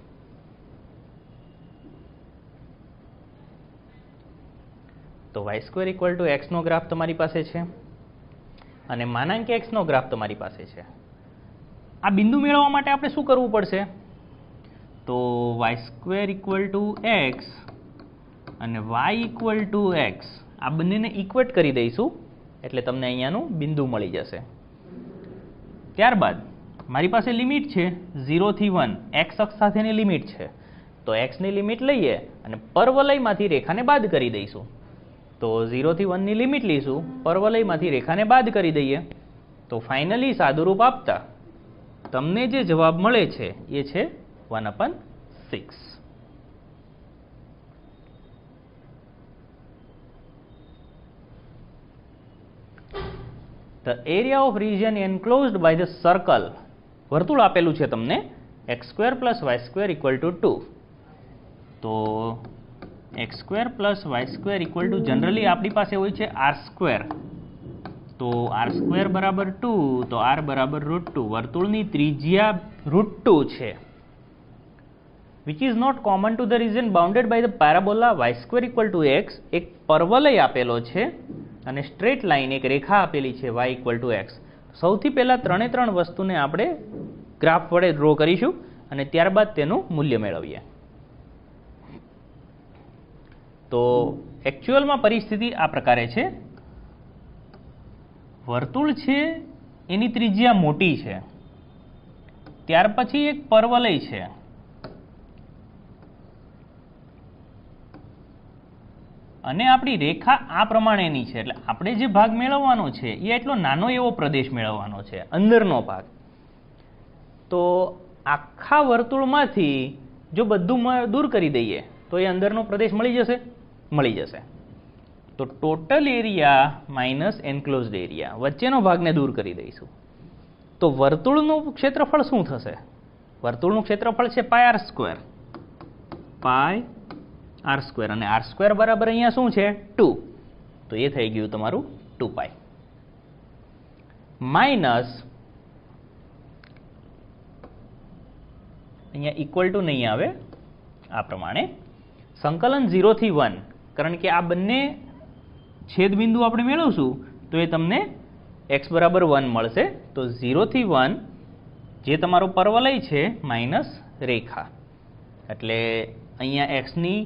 તો y square equal to x નો graph તમારી પાસે છે અને માનાંક x નો ગ્રાફ તમારી પાસે છે. આ બિંદુ મેળવવા માટે આપણે શું કરવું પડશે? તો y square equal to x અને y equal to x આ બંનેને ઇક્વેટ કરી દઈશું એટલે તમને અહીંયાનું બિંદુ મળી જશે. ત્યારબાદ મારી પાસે લિમિટ છે 0 થી 1, x અક્ષ સાથેની લિમિટ છે. તો x ની લિમિટ લઈએ અને પરવલયમાંથી રેખાને બાદ કરી દઈશું. તો 0 થી 1 ની લિમિટ લઈશું, પરવલયમાંથી રેખાને બાદ કરી દઈએ. તો ફાઇનલી સાદુરૂપ આપતા તમને જે જવાબ મળે છે એ છે 1/6. The area of region enclosed by the circle, વર્તુળ આપેલું છે તમને x square plus y square equal to 2. તો x square plus y square equal to generally આપણી પાસે હોય છે r square. તો r square બરાબર 2, તો r બરાબર √2. વર્તુળની ત્રિજ્યા √2 છે. which is not common to the region bounded by the parabola y square equal to x. એક પરવલય આપેલો છે અને સ્ટ્રેટ લાઇન એક રેખા આપેલી છે y equal to x. સૌથી પહેલાં 3 વસ્તુને આપણે ગ્રાફ વડે ડ્રો કરીશું અને ત્યારબાદ તેનું મૂલ્ય મેળવીએ. તો એકચ્યુઅલમાં પરિસ્થિતિ આ પ્રકારે છે. વર્તુળ છે એની ત્રિજ્યા મોટી છે, ત્યાર પછી એક પરવલય છે અને આપણી રેખા આ પ્રમાણેની છે. એટલે આપણે જે ભાગ મેળવવાનો છે એ એટલો નાનો એવો પ્રદેશ મેળવવાનો છે, અંદરનો ભાગ. તો આખા વર્તુળમાંથી જો બધું દૂર કરી દઈએ તો એ અંદરનો પ્રદેશ મળી જશે. તો total area minus enclosed area, વચ્ચેનો ભાગને દૂર કરી દઈશું. તો વર્તુળનું ક્ષેત્રફળ શું થશે? વર્તુળનું ક્ષેત્રફળ છે πr². આર સ્ક્વેર, અને આર સ્ક્વેર બરાબર અહીંયા શું છે 2, તો એ થઈ ગયું તમારું 2π માઇનસ અહીંયા ઇક્વલ ટુ નહીં આવે, આ પ્રમાણે સંકલન 0 થી 1, કારણ કે આ બંને છેદબિંદુ આપણે મેળવશું તો એ તમને x બરાબર 1 મળશે. તો 0 થી 1 જે તમારો પરવલય છે માઇનસ રેખા, એટલે અહીંયા xની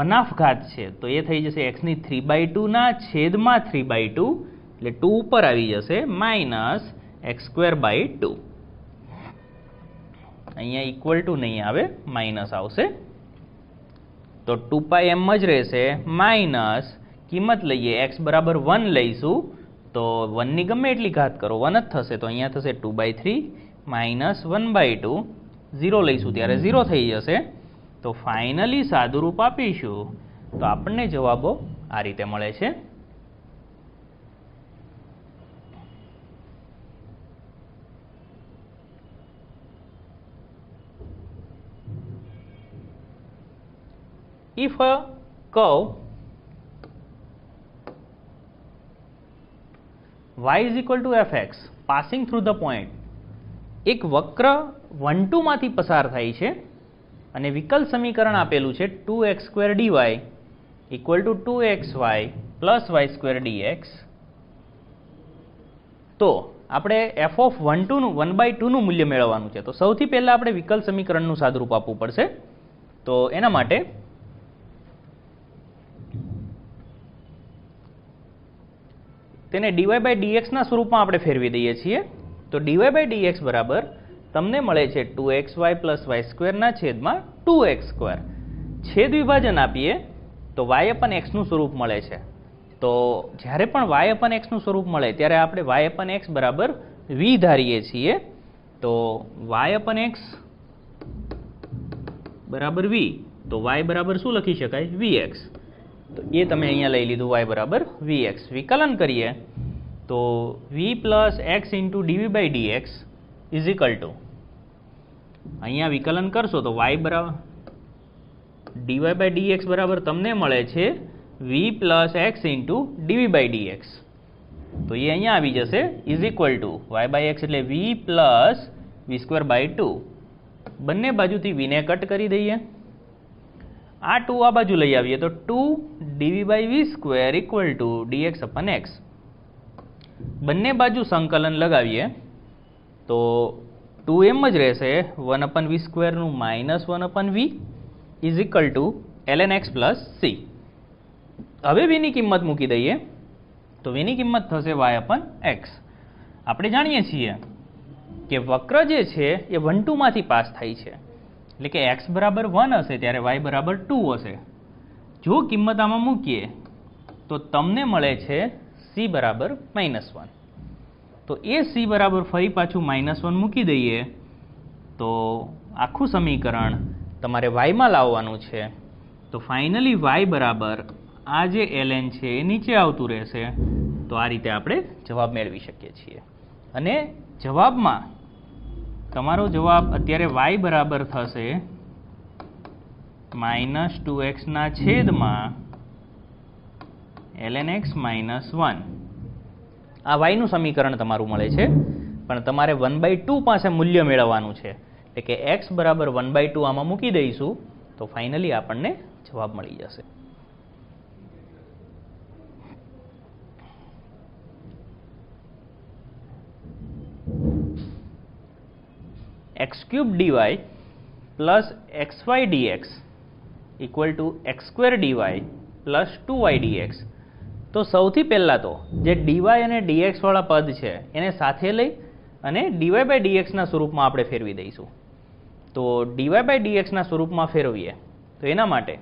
1/2 ઘાત છે તો એ થઈ જશે xની 3/2 ના છેદમાં 3/2, એટલે 2 ઉપર આવી જશે માઇનસ x²/2. અહીંયા ઇક્વલ ટુ નહીં આવે, માઇનસ આવશે, તો 2π એમ જ રહેશે, માઇનસ કિંમત લઈએ x બરાબર 1 લઈશું તો 1 ની ગમે એટલી ઘાત કરો 1 જ થશે, તો અહીંયા થશે 2/3 માઇનસ 1/2, 0 લઈશું ત્યારે 0 થઈ જશે. તો ફાઇનલી સાદુરૂપ આપીશું તો આપણને જવાબો આ રીતે મળે છે. If a curve y is equal to fx passing through the point, એક વક્ર 1, 2 માંથી પસાર થાય છે અને વિકલ સમીકરણ આપેલું છે 2x² dy equal to 2xy plus y² dx, તો આપણે f(1/2) નું મૂલ્ય મેળવવાનું છે. તો સૌથી પહેલા આપણે વિકલ સમીકરણનું સાદુરૂપ આપવું પડશે. તો એના માટે તેને dy/dx ના સ્વરૂપમાં આપણે ફેરવી દઈએ છીએ. તો dy/dx બરાબર તમને મળે છે 2xy + y² ના છેદમાં 2x². છેદ વિભાજન આપીએ તો y/x નું સ્વરૂપ મળે છે. તો જ્યારે પણ y/x નું સ્વરૂપ મળે ત્યારે આપણે y/x બરાબર v ધારીએ છીએ. તો y/x બરાબર v, તો y બરાબર શું લખી શકાય? vx. તો એ તમે અહીંયા લઈ લીધું, y બરાબર vx. વિકલન કરીએ તો v + x × dv/dx is equal to, અહીંયા વિકલન કરશો તો y બરાબર dy/dx બરાબર તમને મળે છે v + x × dv/dx. તો એ અહીંયા આવી જશે ઇઝ ઇક્વલ ટુ y/x એટલે v + v²/2. બંને બાજુથી v ને કટ કરી દઈએ, આ 2 આ બાજુ લઈ આવીએ તો 2 dv/v² ઇક્વલ ટુ dx/x. બંને બાજુ સંકલન લગાવીએ તો 2 એમ જ રહેશે, 1/v² નું minus 1/v is equal two ln x + c. હવે v ની કિંમત મૂકી દઈએ તો v ની કિંમત થશે y/x. આપણે જાણીએ છીએ કે વક્ર જે છે એ 1, 2 માંથી પાસ થાય છે, એટલે કે x બરાબર 1 હશે ત્યારે y બરાબર 2 હશે. જો કિંમત આમાં મૂકીએ તો તમને મળે છે c બરાબર -1. તો એ c બરાબર ફરી પાછું -1 મૂકી દઈએ તો આખું સમીકરણ તમારે y માં લાવવાનું છે. તો ફાઇનલી y બરાબર આ જે ln છે એ નીચે આવતું રહેશે. તો આ રીતે આપણે જવાબ મેળવી શકીએ છીએ. અને જવાબમાં તમારો જવાબ અત્યારે y બરાબર થશે -2x ના છેદમાં ln x -1. આ y નું સમીકરણ તમારું મળે છે, પણ તમારે 1/2 પાસે મૂલ્ય મેળવવાનું છે, એટલે કે x બરાબર 1/2 આમાં મૂકી દઈશું તો ફાઇનલી આપણને જવાબ મળી જશે. x³ dy plus xy dx equal to x² dy plus 2y dx. તો સૌથી પહેલા તો જે dy અને dx વાળા પદ છે એને સાથે લઈ અને dy/dx ના સ્વરૂપમાં આપણે ફેરવી દઈશું. તો dy/dx ના સ્વરૂપમાં ફેરવીએ તો એના માટે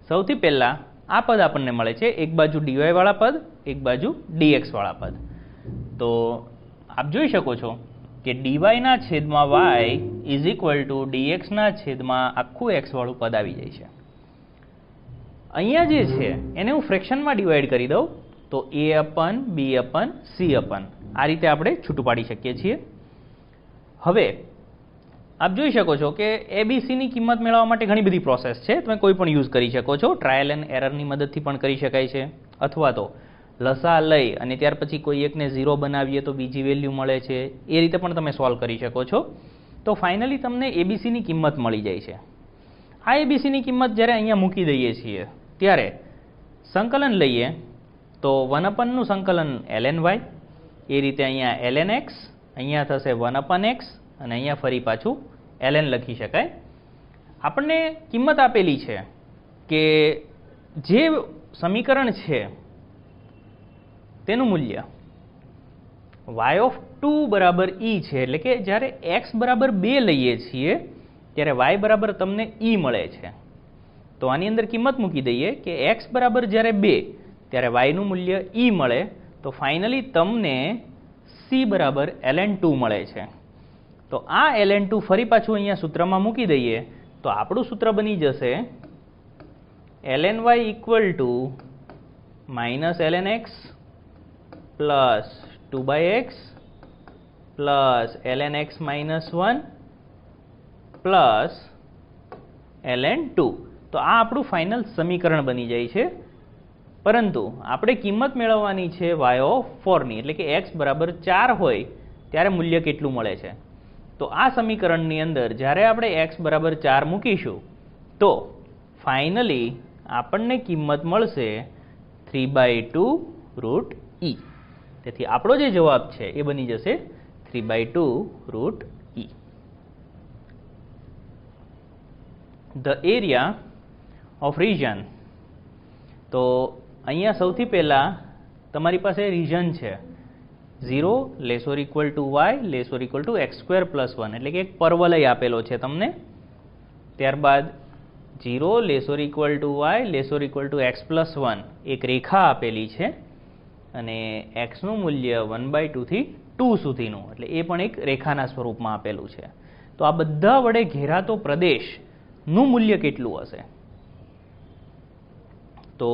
સૌથી પહેલા આ પદ આપણને મળે છે, એક બાજુ dy વાળા પદ, એક બાજુ dx વાળા પદ. તો આપ જોઈ શકો છો કે dy ના છેદમાં y is equal two dx ના છેદમાં આખું x વાળું પદ આવી જાય છે. અહીંયા જે છે એને હું ફ્રેક્શનમાં ડિવાઈડ કરી દઉં તો a/b/c/ આ રીતે આપણે છૂટું પાડી શકીએ છીએ. હવે આપ જોઈ શકો છો કે એબીસીની કિંમત મેળવવા માટે ઘણી બધી પ્રોસેસ છે. તમે કોઈ પણ યુઝ કરી શકો છો. ટ્રાયલ એન્ડ એરરની મદદથી પણ કરી શકાય છે, અથવા તો લસા લઈ અને ત્યાર પછી કોઈ એકને 0 બનાવીએ તો બીજી વેલ્યુ મળે છે. એ રીતે પણ તમે સોલ્વ કરી શકો છો. તો ફાઇનલી તમને એબીસીની કિંમત મળી જાય છે. આ એબીસીની કિંમત જ્યારે અહીંયા મૂકી દઈએ છીએ ત્યારે સંકલન લઈએ તો 1/, નું સંકલન ln y, એ રીતે અહીંયા ln x, અહીંયા થશે 1/x, અને અહીંયા ફરી પાછું ln લખી શકાય. આપણને કિંમત આપેલી છે કે જે સમીકરણ છે તેનું મૂલ્ય y(2) બરાબર e છે, એટલે કે જ્યારે x બરાબર 2 લઈએ છીએ ત્યારે y બરાબર તમને e મળે છે. તો આની અંદર કિંમત મૂકી દઈએ કે x બરાબર જ્યારે 2 ત્યારે y નું મૂલ્ય e મળે. તો ફાઇનલી તમને c બરાબર ln2 મળે છે. તો આ ln2 ફરી પાછું અહીંયા સૂત્રમાં મૂકી દઈએ તો આપણું સૂત્ર બની જશે ln y = -ln x plus 2/x plus ln x - 1 plus ln2. તો આ આપણું ફાઇનલ સમીકરણ બની જાય છે. પરંતુ આપણે કિંમત મેળવવાની છે y(4) ની, એટલે કે x બરાબર 4 હોય ત્યારે મૂલ્ય કેટલું મળે છે. તો આ સમીકરણની અંદર જ્યારે આપણે x બરાબર 4 મૂકીશું તો ફાઇનલી આપણને કિંમત મળશે 3/2√e. તેથી આપણો જે જવાબ છે એ બની જશે 3/2√e. The area of region. તો અહીંયા સૌથી પહેલાં તમારી પાસે રીજન છે 0 < y < x² + 1, એટલે કે એક પરવલય આપેલો છે તમને. ત્યારબાદ 0 < y < x + 1 એક રેખા આપેલી છે, અને xનું મૂલ્ય 1/2 થી 2 સુધીનું, એટલે એ પણ એક રેખાના સ્વરૂપમાં આપેલું છે. તો આ બધા વડે ઘેરાતો પ્રદેશનું મૂલ્ય કેટલું હશે? તો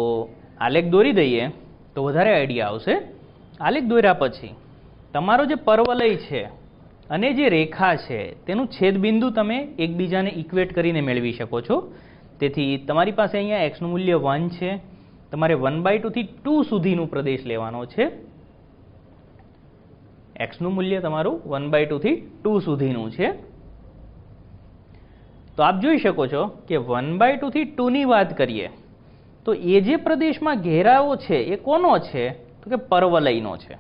આલેખ દોરી દઈએ તો વધારે આઈડિયા આવશે. આલેખ દોર્યા પછી તમારો જે પરવલય છે અને જે રેખા છે તેનું છેદબિંદુ તમે એકબીજાને ઇક્વેટ કરીને મેળવી શકો છો. તેથી તમારી પાસે અહીંયા x નું મૂલ્ય 1 છે. તમારે 1/2 થી 2 સુધીનું પ્રદેશ લેવાનો છે. x નું મૂલ્ય તમારું 1/2 થી 2 સુધીનું છે. તો આપ જોઈ શકો છો કે 1/2 થી 2 ની વાત કરીએ તો એ જે પ્રદેશમાં ઘેરાવો છે એ કોનો છે? તો કે પરવલયનો છે.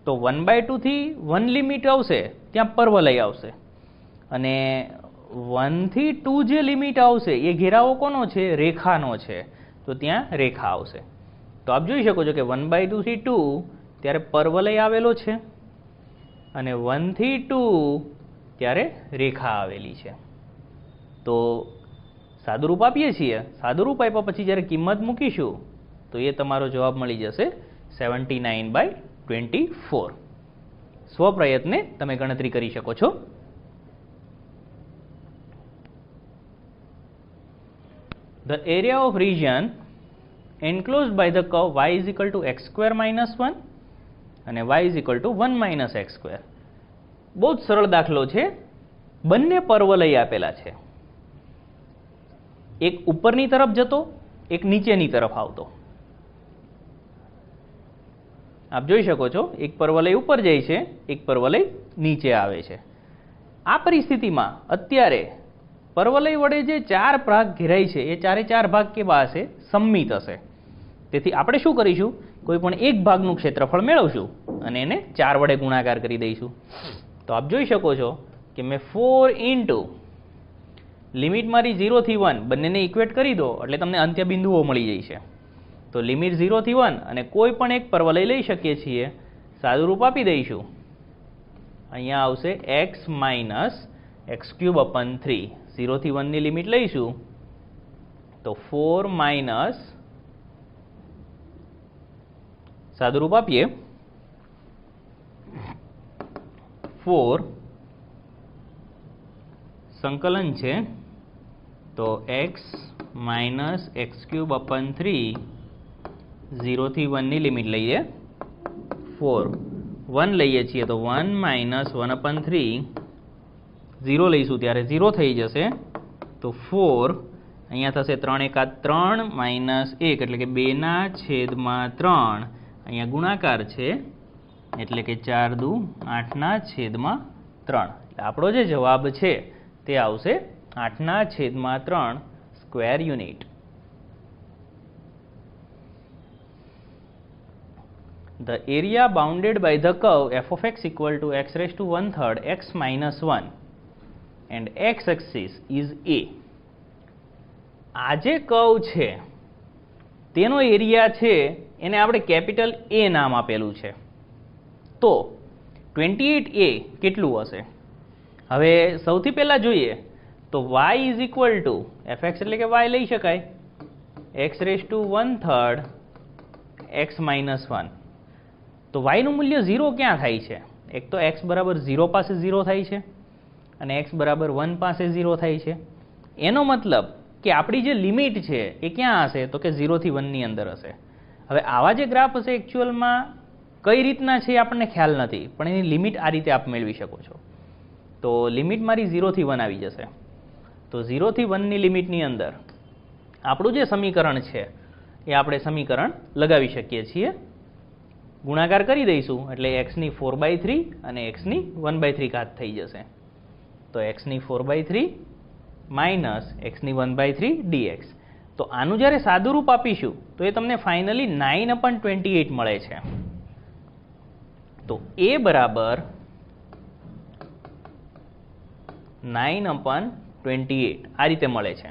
તો 1/2 થી 1 લિમિટ આવશે ત્યાં પરવલય આવશે, અને 1 થી 2 જે લિમિટ આવશે એ ઘેરાવો કોનો છે? રેખાનો છે. તો ત્યાં રેખા આવશે. તો આપ જોઈ શકો છો કે 1/2 થી 2 ત્યારે પરવલય આવેલો છે, અને 1 થી 2 ત્યારે રેખા આવેલી છે. તો સાદુરૂપ આપીએ છીએ. સાદુરૂપ આપ્યા પછી જ્યારે કિંમત મૂકીશું તો એ તમારો જવાબ મળી જશે 79/24. સ્વપ્રયત્ને તમે ગણતરી કરી શકો છો. The area of region enclosed by the curve y = x² - 1 અને y = 1 - x². બહુ જ સરળ દાખલો છે. બંને પરવલય આપેલા છે, એક ઉપરની તરફ જતો, એક નીચેની તરફ આવતો. આપ જોઈ શકો છો એક પરવલય ઉપર જાય છે, એક પરવલય નીચે આવે છે. આ પરિસ્થિતિમાં અત્યારે પરવલય વડે જે 4 ભાગ ઘેરાય છે એ 4 ભાગ કેવા હશે? સમમિત હશે. તેથી આપણે શું કરીશું? કોઈ પણ એક ભાગનું ક્ષેત્રફળ મેળવશું અને એને 4 વડે ગુણાકાર કરી દઈશું. તો આપ જોઈ શકો છો કે મેં 4 * લિમિટ મારી 0 થી 1 બંનેને ઇક્વેટ કરી દો એટલે તમને અંત્ય બિંદુઓ મળી જાય છે. તો લિમિટ 0 થી 1 અને કોઈ પણ એક પરવલય લઈ શકીએ છીએ. સાદુરૂપ આપી દઈશું. અહીંયા આવશે x - x³ / 3. 0 થી 1 ની લિમિટ લઈશું તો 4 - સાદુરૂપ આપીએ 4 સંકલન છે તો x - x³ / 3 0 થી 1 ની લિમિટ લઈએ 4 1 લઈએ છીએ તો 1 - 1/3 0 લઈશું ત્યારે 0 થઈ જશે. તો 4 અહીંયા થશે 3 એકા 3 માઇનસ 1 એટલે કે 2/3. અહીંયા ગુણાકાર છે એટલે કે 4 દુ 8/3. એટલે આપણો જે જવાબ છે તે આવશે 8/3 square unit. The area bounded by the curve f of x equal to x raised to 1/3 x minus 1 and x axis is a. આ જે કર્વ છે તેનો એરિયા છે એને આપણે કેપિટલ A નામ આપેલું છે. તો 28a કેટલું હશે? હવે સૌથી પહેલા જોઈએ તો y is equal to fx એટલે કે y લઈ શકાય x raised to 1/3 x minus 1. તો y નું મૂલ્ય 0 ક્યાં થાય છે? એક તો x બરાબર 0 પાસે 0 થાય છે અને x બરાબર 1 પાસે 0 થાય છે. એનો મતલબ કે આપણી જે લિમિટ છે એ ક્યાં હશે? તો કે 0 થી 1 ની અંદર હશે. હવે આવા જે ગ્રાફ હશે એકચ્યુઅલમાં કઈ રીતના છે આપણને ખ્યાલ નથી, પણ એની લિમિટ આ રીતે આપ મેળવી શકો છો. તો લિમિટ મારી 0 થી 1 આવી જશે. તો 0 થી 1 ની લિમિટની અંદર આપણું જે સમીકરણ છે એ આપણે સમીકરણ લગાવી શકીએ છીએ. ગુણાકાર કરી દઈશું એટલે x ની 4/3 અને x ની 1/3 ઘાત થઈ જશે. તો x ની 4/3 માઇનસ x ની 1/3 dx. તો આનું જ્યારે સાદું રૂપ આપીશું તો એ તમને ફાઇનલી 9/28 મળે છે. તો a બરાબર 9/28 આ રીતે મળે છે.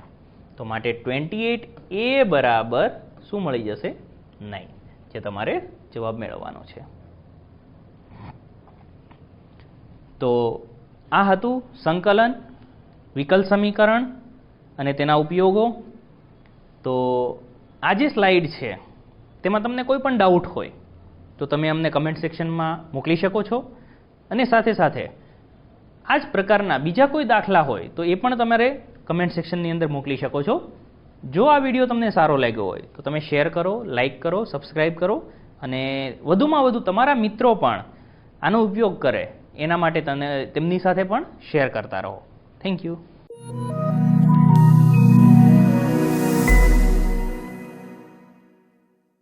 તો માટે 28a બરાબર શું મળી જશે? 9, જે તમારે જવાબ મેળવવાનો છે. તો આ હતું સંકલન, વિકલ સમીકરણ અને તેના ઉપયોગો. તો આ જે સ્લાઇડ છે તેમાં તમને કોઈ પણ ડાઉટ હોય તો તમે અમને કમેન્ટ સેક્શનમાં મોકલી શકો છો. અને સાથે સાથે આ જ પ્રકારના બીજા કોઈ દાખલા હોય તો એ પણ તમારે કમેન્ટ સેક્શનની અંદર મોકલી શકો છો. જો આ વિડીયો તમને સારો લાગ્યો હોય તો તમે શેર કરો, લાઇક કરો, સબસ્ક્રાઈબ કરો અને વધુમાં વધુ તમારા મિત્રો પણ આનો ઉપયોગ કરે એના માટે તેમની સાથે પણ શેર કરતા રહો. Thank you.